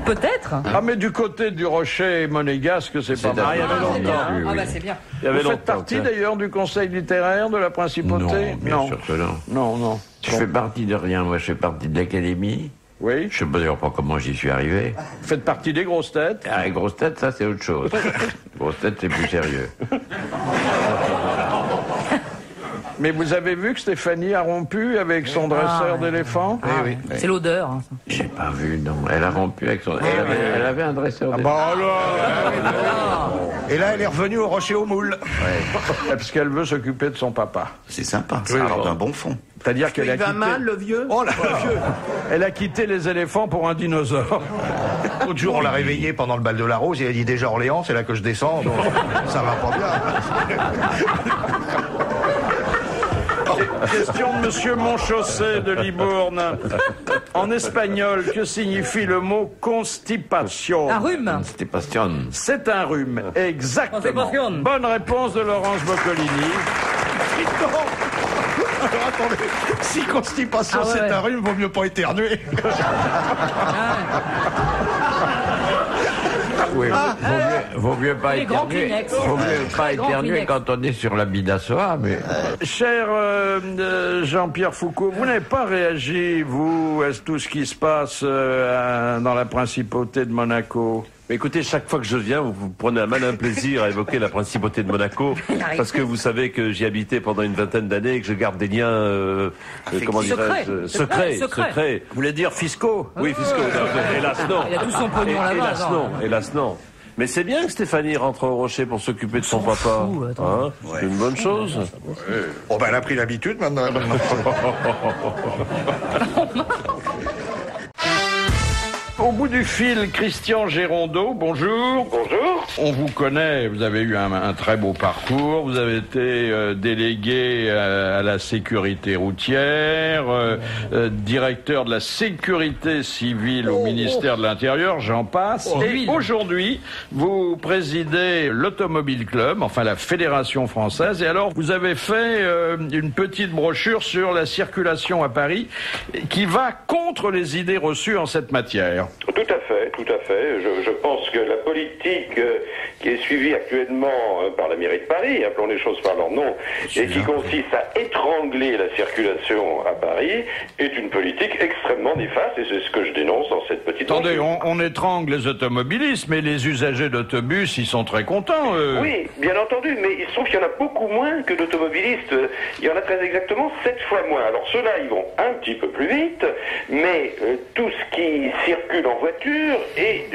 Peut-être.
Ah, mais du côté du Rocher monégasque, c'est pas mal.
Ah, c'est bien. Ah bah c'est bien.
Vous faites partie d'ailleurs du conseil littéraire de la principauté?
Non, bien sûr que non.
Non.
Je fais partie de rien, moi je fais partie de l'académie.
Oui.
Je sais d'ailleurs pas comment j'y suis arrivé.
Vous faites partie des grosses têtes?
Ah, les grosses têtes, ça c'est autre chose. Les grosses têtes, c'est plus sérieux.
Mais vous avez vu que Stéphanie a rompu avec son dresseur d'éléphants?
Oui.
C'est l'odeur. Hein.
J'ai pas vu, non. Elle a rompu avec son... Elle avait un dresseur d'éléphants.
Bah alors.
Et là, elle est revenue au Rocher aux Moules.
Parce qu'elle veut s'occuper de son papa.
C'est sympa, ça a un bon fond.
C'est-à-dire qu'elle a
Il va
quitté...
mal, le vieux?
Oh là, le vieux.
Elle a quitté les éléphants pour un dinosaure.
L'autre jour, on l'a réveillé pendant le bal de la Rose. Il a dit déjà Orléans, c'est là que je descends. Donc ça va pas bien.
Question de Monsieur Monchaussé de Libourne. En espagnol, que signifie le mot constipation?
Un rhume.
Constipation.
C'est un rhume, exactement.
Constipation.
Bonne réponse de Laurence Boccolini.
Alors attendez, si constipation c'est un rhume, vaut mieux pas éternuer.
Oui, vaut mieux pas
Les grands
éternuer.
Kleenex.
Vaut mieux pas
Les grands
éternuer
Kleenex.
quand on est sur la bidassoa, mais...
Cher Jean-Pierre Foucault, vous n'avez pas réagi, vous, à tout ce qui se passe dans la principauté de Monaco?
Mais écoutez, chaque fois que je viens, vous prenez un malin plaisir à évoquer la principauté de Monaco, parce que vous savez que j'y habitais pendant une vingtaine d'années et que je garde des liens, comment dirais-je, secrets.
Vous voulez dire fiscaux?
Oui, fiscaux. Hélas, non.
Il a tout son pognon là-bas.
Hélas, non. Mais c'est bien que Stéphanie rentre au Rocher pour s'occuper de son papa. Hein, c'est une bonne chose.
Oh ben elle a pris l'habitude maintenant.
Au bout du fil, Christian Gérondeau, bonjour. Bonjour. On vous connaît, vous avez eu un très beau parcours, vous avez été délégué à la sécurité routière, directeur de la sécurité civile au ministère de l'Intérieur, j'en passe. Et aujourd'hui, vous présidez l'Automobile Club, enfin la Fédération française, et alors vous avez fait une petite brochure sur la circulation à Paris qui va contre les idées reçues en cette matière.
Tout à fait. tout à fait. Je pense que la politique qui est suivie actuellement par la mairie de Paris, appelons les choses par leur nom, et qui consiste à étrangler la circulation à Paris, est une politique extrêmement néfaste, et c'est ce que je dénonce dans cette petite...
Attendez, on étrangle les automobilistes, mais les usagers d'autobus, ils sont très contents,
Oui, bien entendu, mais il se trouve qu'il y en a beaucoup moins que d'automobilistes. Il y en a très exactement 7 fois moins. Alors ceux-là, ils vont un petit peu plus vite, mais tout ce qui circule en voiture, et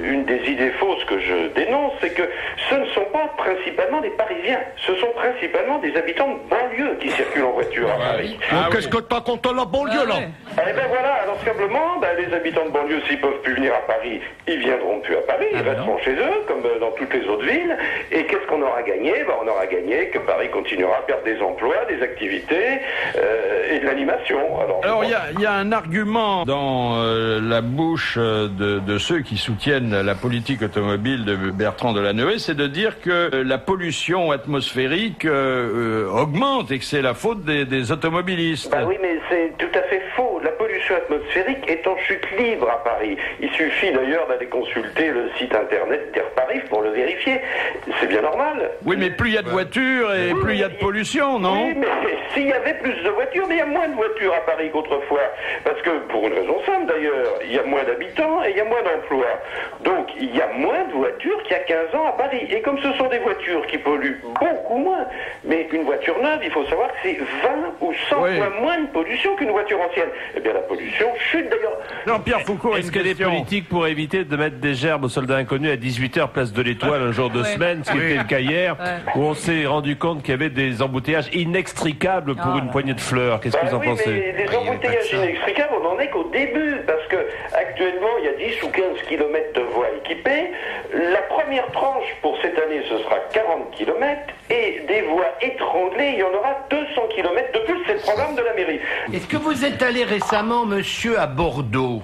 une des idées fausses que je dénonce, c'est que ce ne sont pas principalement des Parisiens, ce sont principalement des habitants de banlieue qui circulent en voiture à Paris.
Qu'est-ce que t'as contre la banlieue, là?
Eh ben voilà, alors simplement, les habitants de banlieue, s'ils peuvent plus venir à Paris, ils viendront plus à Paris, ils resteront chez eux, comme dans toutes les autres villes, et qu'est-ce qu'on aura gagné? On aura gagné que Paris continuera à perdre des emplois, des activités et de l'animation.
Alors il y a un argument dans la bouche de ceux qui soutiennent la politique automobile de Bertrand Delanoë, c'est de dire que la pollution atmosphérique augmente et que c'est la faute des automobilistes.
Oui, mais c'est tout à fait faux. La pollution atmosphérique est en chute libre à Paris. Il suffit d'ailleurs d'aller consulter le site internet d'Air Paris pour le vérifier. C'est bien normal.
Oui, mais plus il y a de voitures et plus il y a de pollution, non?
Oui, mais s'il y avait plus de voitures, mais il y a moins de voitures à Paris qu'autrefois. Parce que, pour une raison simple d'ailleurs, il y a moins d'habitants et il y a moins d'emplois. Donc, il y a moins de voitures qu'il y a 15 ans à Paris. Et comme ce sont des voitures qui polluent beaucoup moins, mais une voiture neuve, il faut savoir que c'est 20 ou 100 fois moins de pollution qu'une voiture ancienne. Eh bien, la pollution chute d'ailleurs.
Jean-Pierre Foucault,
est-ce que les politiques pourraient éviter de mettre des gerbes aux soldats inconnus à 18h, place de l'Étoile, un jour de semaine, ce qui était le cas hier, où on s'est rendu compte qu'il y avait des embouteillages inextricables pour une poignée de fleurs? Qu'est-ce que vous en pensez?
Mais les embouteillages inextricables, on n'en est qu'au début, parce que actuellement, il y a 10 ou 15 km de voies équipées. La première tranche pour cette année, ce sera 40 km, et des voies étranglées, il y en aura 200 km de plus. C'est le programme de la mairie.
Est-ce que vous êtes allé récemment, monsieur, à Bordeaux?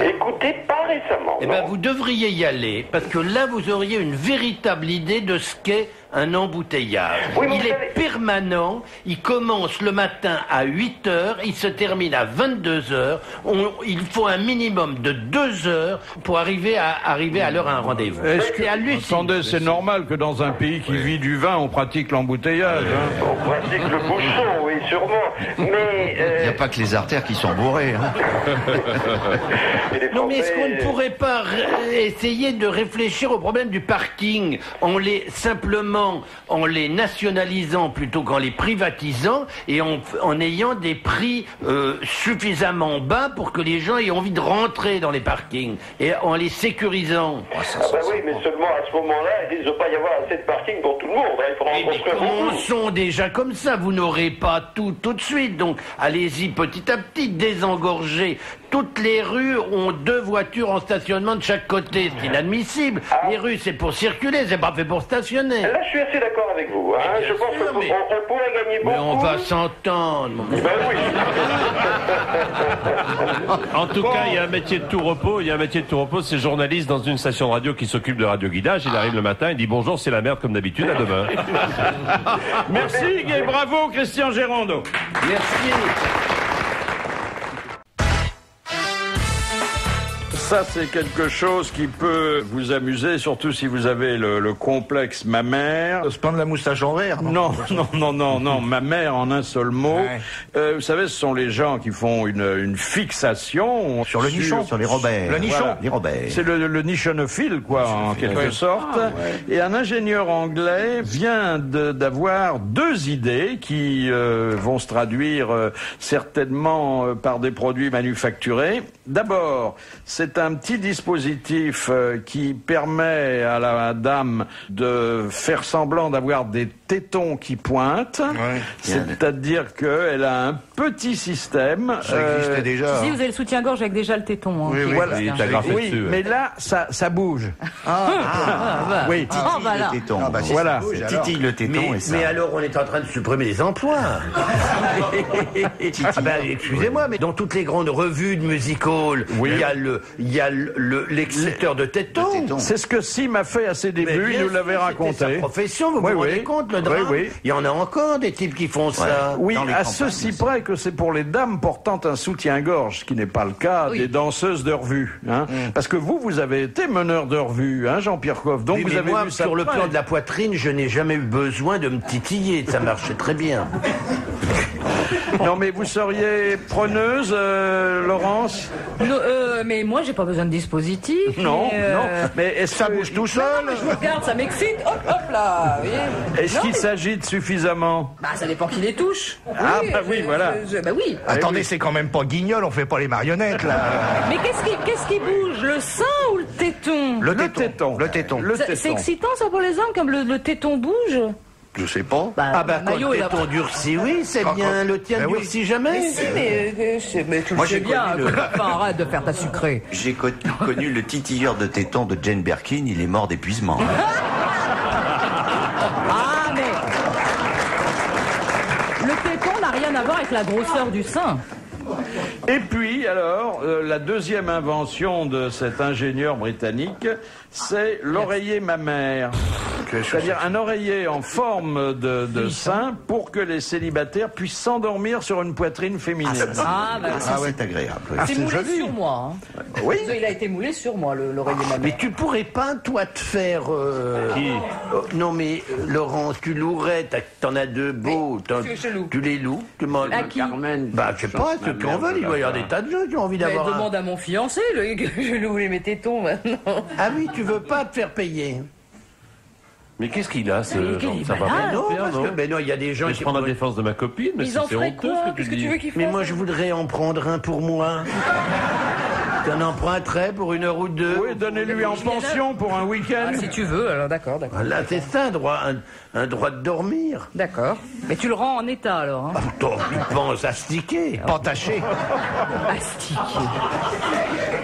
Écoutez, pas récemment.
Eh bien, vous devriez y aller, parce que là, vous auriez une véritable idée de ce qu'est un embouteillage. Il est permanent, il commence le matin à 8h, il se termine à 22h. Il faut un minimum de 2 heures pour arriver à l'heure à un rendez-vous. C'est hallucinant.
Attendez, c'est normal que dans un pays qui vit du vin, on pratique l'embouteillage.
On pratique le bouchon, oui, sûrement. Mais
il n'y a pas que les artères qui sont bourrées.
Non, mais est-ce qu'on ne pourrait pas essayer de réfléchir au problème du parking en les nationalisant plutôt qu'en les privatisant et en ayant des prix suffisamment bas pour que les gens aient envie de rentrer dans les parkings et en les sécurisant?
Oui, mais seulement à ce moment-là, il ne doit pas y avoir assez de parking pour tout le monde. Il faudra en construire beaucoup.
Commençons déjà comme ça, vous n'aurez pas tout de suite, donc allez-y petit à petit, désengorger. Toutes les rues ont 2 voitures en stationnement de chaque côté, c'est inadmissible. Les rues, c'est pour circuler, c'est pas fait pour stationner.
Là, je suis assez d'accord avec vous. Je pense qu'on pourrait gagner beaucoup.
Mais on va s'entendre.
Oui.
En tout cas, il y a un métier de tout repos. C'est journaliste dans une station de radio qui s'occupe de radioguidage. Il arrive le matin, il dit bonjour, c'est la merde comme d'habitude, à demain.
Merci et bravo, Christian Gérondeau.
Merci.
Ça, c'est quelque chose qui peut vous amuser, surtout si vous avez le complexe mammaire.
Se prendre la moustache en verre,
non, mammaire en un seul mot.
Ouais.
Vous savez, ce sont les gens qui font une fixation
sur le nichon, sur les Robert.
Le nichon,
voilà. Les Robert.
C'est le nichonophile, quoi, en quelque sorte. Et un ingénieur anglais vient d'avoir 2 idées qui vont se traduire certainement par des produits manufacturés. D'abord, c'est un petit dispositif qui permet à la dame de faire semblant d'avoir des tétons qui pointent. Ouais. C'est-à-dire qu'elle a un petit système.
Ça existait déjà.
Si vous avez le soutien-gorge avec déjà le téton.
Oui,
voilà.
Oui,
dessus, mais là, ça bouge.
Oui,
voilà.
Le téton.
Voilà.
Titille le téton et ça.
Mais alors, on est en train de supprimer les emplois. Excusez-moi, mais dans toutes les grandes revues de music hall, il y a l'extracteur de tétons.
C'est ce que Sim a fait à ses débuts, il nous l'avait raconté.
C'est sa profession, vous vous rendez compte, le drame? Il y en a encore des types qui font ça.
Oui, à ceci près que que c'est pour les dames portant un soutien-gorge, ce qui n'est pas le cas des danseuses de revue. Hein. Parce que vous avez été meneur de revue, hein, Jean-Pierre Coff. Donc
Oui,
vous
mais
avez
moi,
vu ça
sur
de
le
près.
plan de la poitrine, je n'ai jamais eu besoin de me titiller. Ça marchait très bien.
Non, mais vous seriez preneuse, Laurence?
Non, mais moi, j'ai pas besoin de dispositif.
Non,
mais,
non. Mais est-ce
Ça
que-
bouge tout
Non,
seul.
mais je vous regarde, ça m'excite. Hop, hop là. Vous voyez.
Est-ce
Non,
qu'il
mais-
s'agite suffisamment?
Bah, ça dépend qui les touche.
Ah, bah oui, voilà.
Bah oui.
Attendez, c'est quand même pas Guignol, on fait pas les marionnettes là.
Mais qu'est-ce qui bouge, le sein ou le téton?
Le téton. Le téton.
Le
C'est
téton.
excitant ça pour les hommes, comme le téton bouge.
Je sais pas.
Ah bah quand
Maillot,
le
il a-
téton durcit, oui, c'est
Quand-
bien. Le tien
Ben oui.
durcit jamais.
Mais si, mais tu
Moi,
le sais
j'ai
bien.
connu le-
Enfin, arrête de faire ta sucrée.
J'ai connu le titilleur de téton de Jane Birkin, il est mort d'épuisement.
Ah, mais le téton n'a rien à voir avec la grosseur du sein.
Et puis, alors, la deuxième invention de cet ingénieur britannique, c'est l'oreiller mammaire. C'est-à-dire un oreiller en forme de sein pour que les célibataires puissent s'endormir sur une poitrine féminine.
Ah, bah,
Ça, c'est agréable. oui.
c'est moulé sur moi. Hein.
Oui.
Il a été moulé sur moi, l'oreiller mammaire.
Mais tu pourrais pas, toi, te faire... non, mais Laurence, tu louerais, t'en as deux beaux.
qu'est-ce que je loue
Tu les loues tu m'en-
À qui
Carmen.
Bah, je sais pas, ceux qui en veulent, il doit y avoir des tas de gens qui ont envie
Mais
d'avoir un...
demande à mon fiancé, que je loue mes tétons maintenant.
Ah oui, tu veux pas te faire payer.
Mais qu'est-ce qu'il a, ce
Mais
genre?
il est
Ça va
malade.
pas,
Non,
Pierre,
parce
non
que, ben non, il y a des gens
Mais je
qui...
prends la défense de ma copine, mais
Ils en
c'est
feraient
honteux
quoi?
ce que
Qu'est-ce
tu
que tu
dis.
veux qu'ils fassent?
Mais moi, je voudrais en prendre un pour moi. T'en emprunterais pour 1 heure ou 2.
Oui, donnez-lui en pension pour un week-end.
Ah, si tu veux, alors d'accord, d'accord.
Là, c'est ça, un droit de dormir.
D'accord. Mais tu le rends en état alors, hein?
Toi, tu penses à sticker.
Pentaché.
Astique.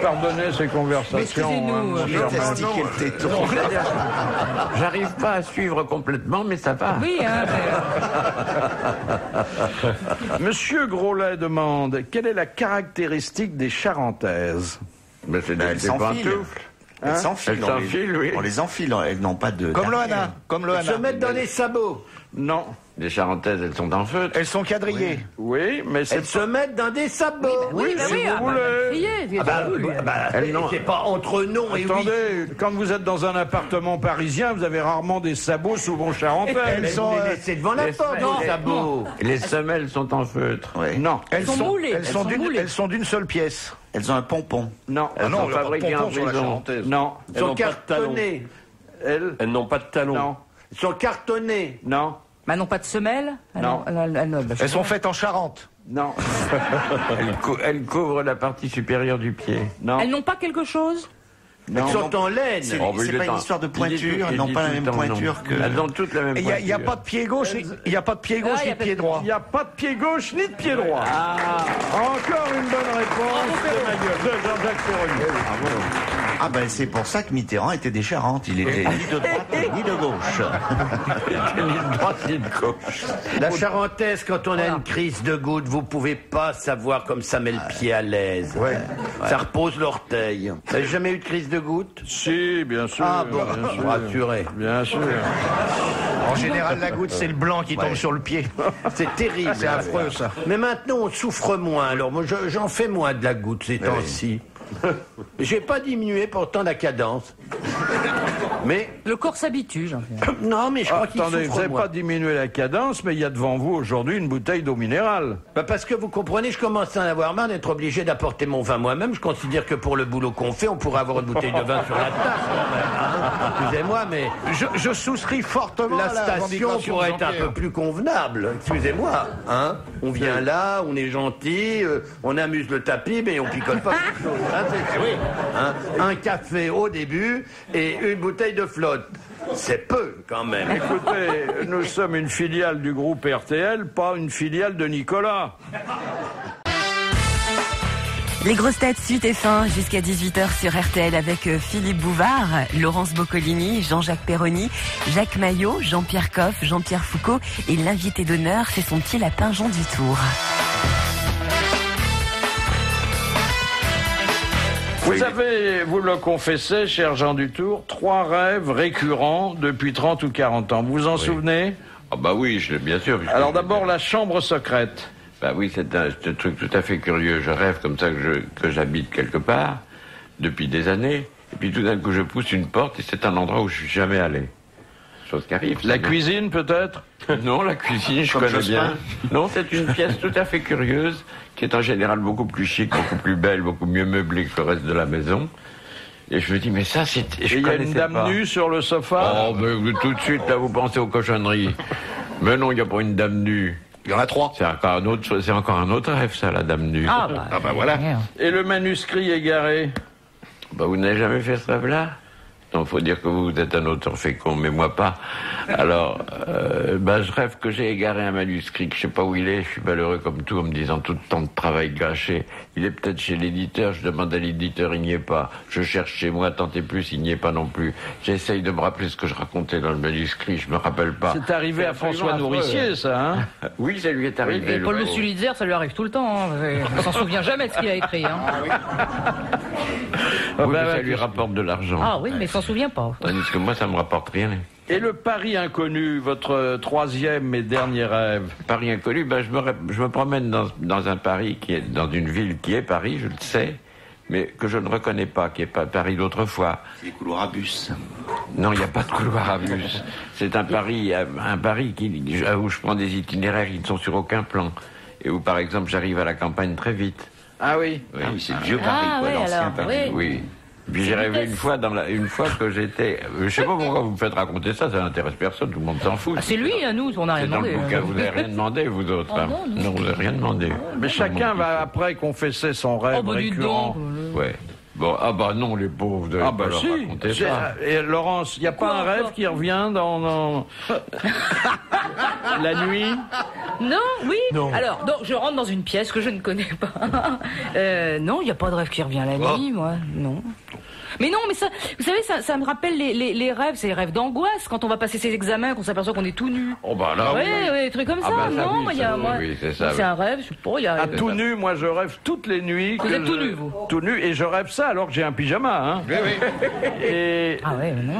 Pardonnez ces conversations.
Excusez-nous,
mon
mais
cher
T'as
Max.
stické le téton.
J'arrive pas à suivre complètement, mais ça va.
Oui, hein,
Monsieur Grolet demande quelle est la caractéristique des Charentaises?
Mais c'est
Elles
des
s'enfilent.
pantoufles.
Elles s'enfilent.
Elles s'enfilent, oui.
On les enfile, elles n'ont pas de...
Comme
d'arrière.
Loana. Comme
Se
Loana.
mettre dans les sabots.
Non.
Les Charentaises, elles sont en feutre.
Elles sont quadrillées.
Oui, mais c'est
Elles se mettent dans des sabots.
Oui,
bah
si
oui,
vous
ah,
voulez.
criez,
Ah bah,
oui, oui.
elles n'ont- c'est pas entre non et oui.
Attendez, quand vous êtes dans un appartement parisien, vous avez rarement des sabots sous vos charentaises.
Elles sont laissées devant la porte,
Non,
les sabots.
Et les semelles sont en feutre.
Ouais.
Non,
Elles
sont moulées,
Elles
elles
sont
sont
d'une-
moulées.
elles sont d'une seule pièce.
Elles ont un pompon.
non,
Elles
non,
sont
on n'a pas de
fabriquées en
pompon sur la
prison.
charentaise.
non,
Elles sont
n'ont pas de talons.
cartonnées.
elles,
Elles n'ont pas de talons.
non,
Elles sont cartonnées.
non,
Bah non, pas de semelle?
Non.
Elles sont faites en Charente.
non,
Elles couvrent la partie supérieure du pied.
non,
Elles n'ont pas quelque chose?
non.
Elles sont en laine.
C'est
Oh, mais
c'est
il
pas
est
une
en-
histoire de
il dit
pointure,
tout-
elles
il
n'ont
dit
pas la
tout le
même
temps non.
pointure que...
Elles ont toutes la même
Et
pointure.
il n'y a pas de pied gauche, il n'y a pas de pied gauche
Ah, y
ni
a
de
pas
pied
de-
droit.
Il n'y a pas de pied gauche ni de pied droit. Encore une bonne réponse de Jean-Jacques Perroni.
Ah ben c'est pour ça que Mitterrand était des Charentes. Il était ni de droite ni de gauche.
Ni de droite ni de gauche.
La charentaise, quand on a une crise de goutte, vous pouvez pas savoir comme ça met le pied à l'aise. Ça repose l'orteil. Vous n'avez jamais eu de crise de goutte?
Si, bien sûr.
Ah bon,
bien sûr.
rassuré.
Bien sûr.
En général, la goutte, c'est le blanc qui tombe sur le pied.
C'est terrible.
C'est affreux, ça.
Mais maintenant, on souffre moins. Alors, moi, j'en fais moins de la goutte ces temps-ci. J'ai pas diminué pourtant la cadence. Mais
Le corps s'habitue, Jean-Pierre.
non, mais je crois qu'il
Attendez, vous
souffre
n'avez
moins.
pas diminué la cadence, mais il y a devant vous aujourd'hui une bouteille d'eau minérale.
Bah, parce que vous comprenez, je commence à en avoir marre d'être obligé d'apporter mon vin moi-même. Je considère que pour le boulot qu'on fait, on pourrait avoir une bouteille de vin sur la tasse quand même. Hein. Excusez-moi, mais
Je souscris fortement
la
à la
station
revendication
pourrait
de
être un
Jean-Pierre.
peu plus convenable. Excusez-moi. Hein. On vient là, on est gentil, on amuse le tapis, mais on picole pas grand-chose. Hein, oui. Hein. Un café au début et une bouteille de flotte. C'est peu, quand même.
Écoutez, nous sommes une filiale du groupe RTL, pas une filiale de Nicolas.
Les grosses têtes suite et fin jusqu'à 18h sur RTL avec Philippe Bouvard, Laurence Boccolini, Jean-Jacques Perroni, Jacques Maillot, Jean-Pierre Coff, Jean-Pierre Foucault et l'invité d'honneur, c'est son petit lapin Jean Dutour.
Vous avez, vous le confessez, cher Jean Dutour, 3 rêves récurrents depuis 30 ou 40 ans. Vous vous en souvenez?
Ah bah oui, bien sûr. puisque-
Alors d'abord, la chambre secrète.
Bah oui, c'est un truc tout à fait curieux. Je rêve comme ça que j'habite quelque part, depuis des années, et puis tout d'un coup je pousse une porte et c'est un endroit où je suis jamais allé. Chose qui arrive.
La cuisine, peut-être?
Non, la cuisine, je connais bien. Non, c'est une pièce tout à fait curieuse, qui est en général beaucoup plus chic, beaucoup plus belle, beaucoup mieux meublée que le reste de la maison. Et je me dis, mais ça, c'est...
Et il y a une dame nue sur le sofa?
Oh, mais tout de suite, là, vous pensez aux cochonneries. Mais non, il n'y a pas une dame nue.
Il y en a 3.
C'est encore un autre rêve, ça, la dame nue.
Ah bah
voilà.
Et le manuscrit égaré?
Bah, vous n'avez jamais fait ce rêve-là? Non, faut dire que vous êtes un auteur fécond, mais moi pas. Alors, je rêve que j'ai égaré un manuscrit, que je sais pas où il est, je suis malheureux comme tout, en me disant tout le temps de travail gâché. Il est peut-être chez l'éditeur, je demande à l'éditeur, il n'y est pas. Je cherche chez moi, tant et plus, il n'y est pas non plus. J'essaye de me rappeler ce que je racontais dans le manuscrit, je me rappelle pas.
C'est arrivé à François Nourricier, ça, hein?
Oui, ça lui est arrivé.
Et Paul Le Sulitzer, ça lui arrive tout le temps. Hein. On s'en souvient jamais de ce qu'il a écrit. Hein.
Oui, mais ça lui rapporte de l'argent.
Ah oui, mais il s'en souvient pas.
Tandis que moi, ça me rapporte rien.
Et le Paris inconnu, votre troisième et dernier rêve?
Paris inconnu, je me promène dans un Paris qui est dans une ville qui est Paris, je le sais, mais que je ne reconnais pas, qui est pas Paris d'autrefois.
C'est les couloirs à bus.
Non, il n'y a pas de couloir à bus. C'est un Paris où je prends des itinéraires qui ne sont sur aucun plan. Et où, par exemple, j'arrive à la campagne très vite.
Ah oui?
Oui, c'est le vieux Paris, l'ancien Paris.
Oui. Puis j'ai rêvé une fois que j'étais... Je sais pas pourquoi vous me faites raconter ça, ça n'intéresse personne, tout le monde s'en fout.
Ah, c'est lui, à nous, on n'a rien demandé.
Vous n'avez rien demandé, vous autres.
Oh,
hein. Non, vous n'avez rien demandé.
Mais chacun va après confesser son rêve récurrent.
Ouais. Bon, non, les pauvres, vous devez pas leur raconter ça.
Et Laurence, il n'y a pas un rêve qui revient dans la nuit?
Non, oui. Non. Alors, je rentre dans une pièce que je ne connais pas. Non, il n'y a pas de rêve qui revient la nuit, moi. Non. Mais non, mais ça, vous savez, ça me rappelle les rêves, c'est les rêves d'angoisse quand on va passer ses examens, qu'on s'aperçoit qu'on est tout nu.
Oh bah là,
oui, des trucs comme ça. Non, c'est un rêve, je sais pas.
Tout nu, moi je rêve toutes les nuits.
Vous êtes tout nu, vous?
Tout nu, et je rêve ça alors que j'ai un pyjama. Hein.
Oui, oui.
Et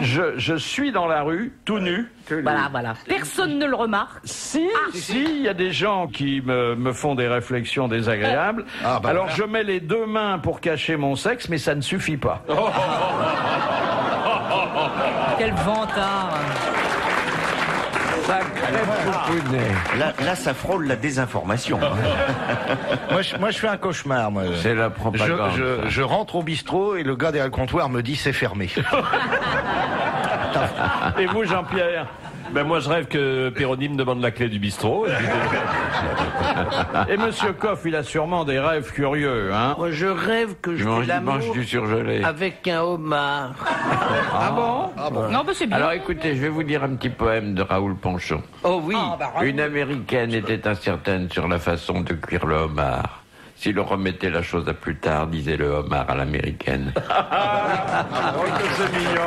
je suis dans la rue, tout nu.
Voilà. Personne ne le remarque.
Si, il y a des gens qui me font des réflexions désagréables. Alors je mets les deux mains pour cacher mon sexe, mais ça ne suffit pas.
Quel vantard!
Là, ça frôle la désinformation.
moi, je fais un cauchemar. Moi.
C'est la propagande.
Je rentre au bistrot et le gars derrière le comptoir me dit c'est fermé.
Et vous, Jean-Pierre?
Ben moi, je rêve que Péroni me demande la clé du bistrot.
Et Monsieur Coff, il a sûrement des rêves curieux, hein?
Moi, je rêve que je fais l'amour
du surgelé
avec un homard.
Ah bon?
Non, c'est bien.
Alors écoutez, je vais vous dire un petit poème de Raoul Panchon.
Oh oui.
Une Américaine était incertaine sur la façon de cuire le homard. Si l'on remettait la chose à plus tard, disait le homard à l'américaine.
Oh, que c'est mignon.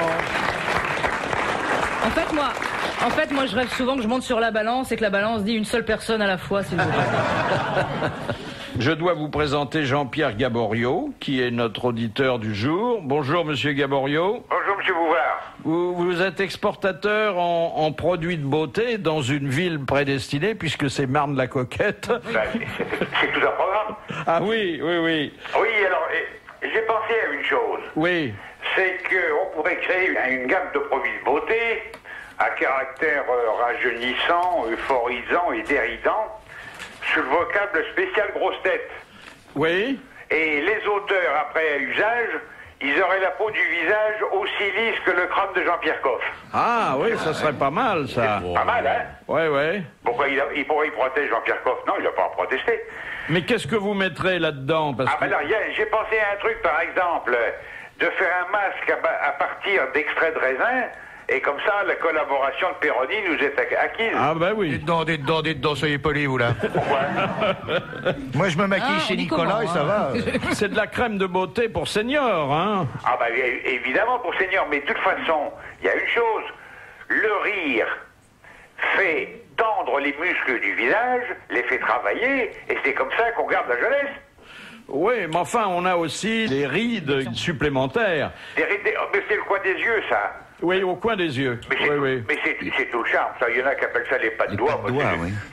En fait, moi, je rêve souvent que je monte sur la balance et que la balance dit une seule personne à la fois, s'il vous plaît.
Je dois vous présenter Jean-Pierre Gaborio, qui est notre auditeur du jour. Bonjour, Monsieur Gaborio.
Bonjour, Monsieur Bouvard.
Vous êtes exportateur en produits de beauté dans une ville prédestinée, puisque c'est Marne-la-Coquette.
C'est tout un programme.
Ah oui.
Oui, alors, j'ai pensé à une chose.
Oui.
C'est qu'on pourrait créer une gamme de produits de beauté à caractère rajeunissant, euphorisant et déridant, sous le vocable spécial grosse tête.
Oui.
Et les auteurs, après usage, ils auraient la peau du visage aussi lisse que le crâne de Jean-Pierre Coff.
Ah oui, ça serait pas mal, ça.
Pas mal, hein?
Ouais.
Pourquoi il protège Jean-Pierre Coff? Non, il n'a pas à protester.
Mais qu'est-ce que vous mettrez là-dedans?
J'ai pensé à un truc, par exemple, de faire un masque à partir d'extraits de raisin. Et comme ça, la collaboration de Péroni nous est acquise.
Ah ben oui.
Dites donc, soyez polis, vous, là.
Pourquoi?
Moi, je me maquille chez Nicolas et ça va.
C'est de la crème de beauté pour seniors, hein?
Ah ben évidemment pour seniors, mais de toute façon, il y a une chose. Le rire fait tendre les muscles du visage, les fait travailler, et c'est comme ça qu'on garde la jeunesse.
Oui, mais enfin, on a aussi des rides supplémentaires.
Mais c'est le coin des yeux, ça.
Oui, au coin des yeux.
Mais c'est tout le charme, ça. Il y en a qui appellent ça les pas de doigts.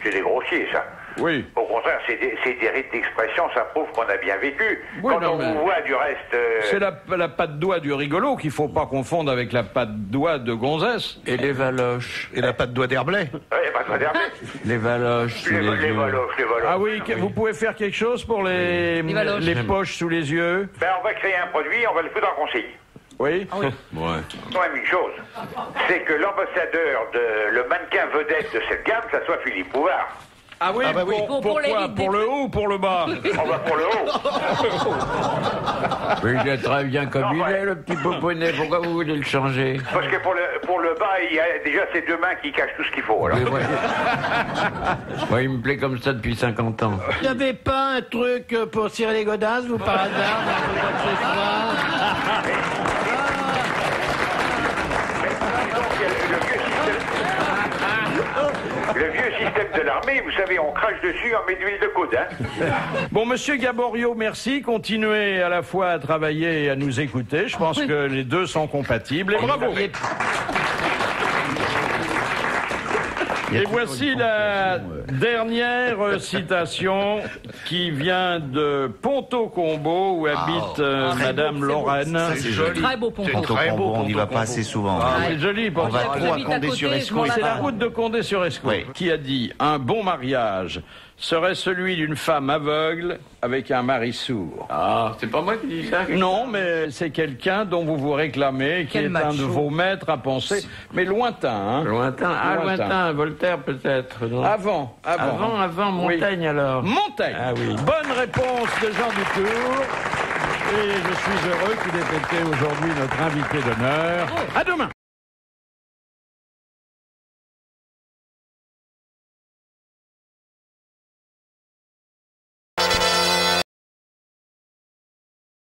C'est des grossiers, ça.
Oui.
Au contraire, c'est des rites d'expression, ça prouve qu'on a bien vécu.
Oui,
Quand
non,
on
mais-
vous voit du reste...
C'est la patte d'oie du rigolo qu'il faut pas confondre avec la patte d'oie de gonzesse.
Et les valoches.
Et la patte d'oie d'Herblay.
Ouais, pas très dernier.
Les valoches.
Les valoches.
Ah oui, vous pouvez faire quelque chose pour les
valoches.
poches sous les yeux?
Ben, on va créer un produit, on va le foutre en consigne.
Oui.
Ouais.
Quand même une chose, c'est que l'ambassadeur, le mannequin vedette de cette gamme, ça soit Philippe Bouvard.
Ah oui,
bah oui.
Pour
pourquoi?
l'élite des
Pour le haut ou pour le bas?
On va pour le haut.
Mais il est très bien comme
Non,
il
ouais.
est, le petit poponnet. Pourquoi vous voulez le changer?
Parce que pour le bas, il y a déjà ces deux mains qui cachent tout ce qu'il faut. Alors.
Mais ouais. Moi, il me plaît comme ça depuis 50 ans.
Il n'y avait pas un truc pour cirer les godasses, vous, par hasard, dans vos accessoires?
Le vieux système de l'armée, vous savez, on crache dessus, on met de l'huile de coude. Hein.
Bon, monsieur Gaborio, merci. Continuez à la fois à travailler et à nous écouter. Je pense que les deux sont compatibles. Et bravo. Et voici la dernière citation qui vient de Ponto-Combo où habite Madame Lorraine.
C'est joli.
Très beau ponton.
Ponto Combo, on n'y va pas assez souvent.
Ah, c'est joli.
On va trop à
J'habite à
Condé-sur-Escaut.
côté,
C'est la route de Condé-sur-Escaut
Oui.
qui a dit « Un bon mariage serait celui d'une femme aveugle avec un mari sourd. »
Ah, c'est pas moi qui dis ça.
Non, mais c'est quelqu'un dont vous vous réclamez, qui
Quel
est un
macho.
de vos maîtres à penser, mais lointain. Hein.
Lointain. Ah, lointain. Voltaire, peut-être. non?
Avant.
Avant,
Oui.
Montaigne, alors.
Montaigne.
Ah oui.
Bonne réponse de Jean Dutour. Et je suis heureux qu'il ait été aujourd'hui notre invité d'honneur. À demain.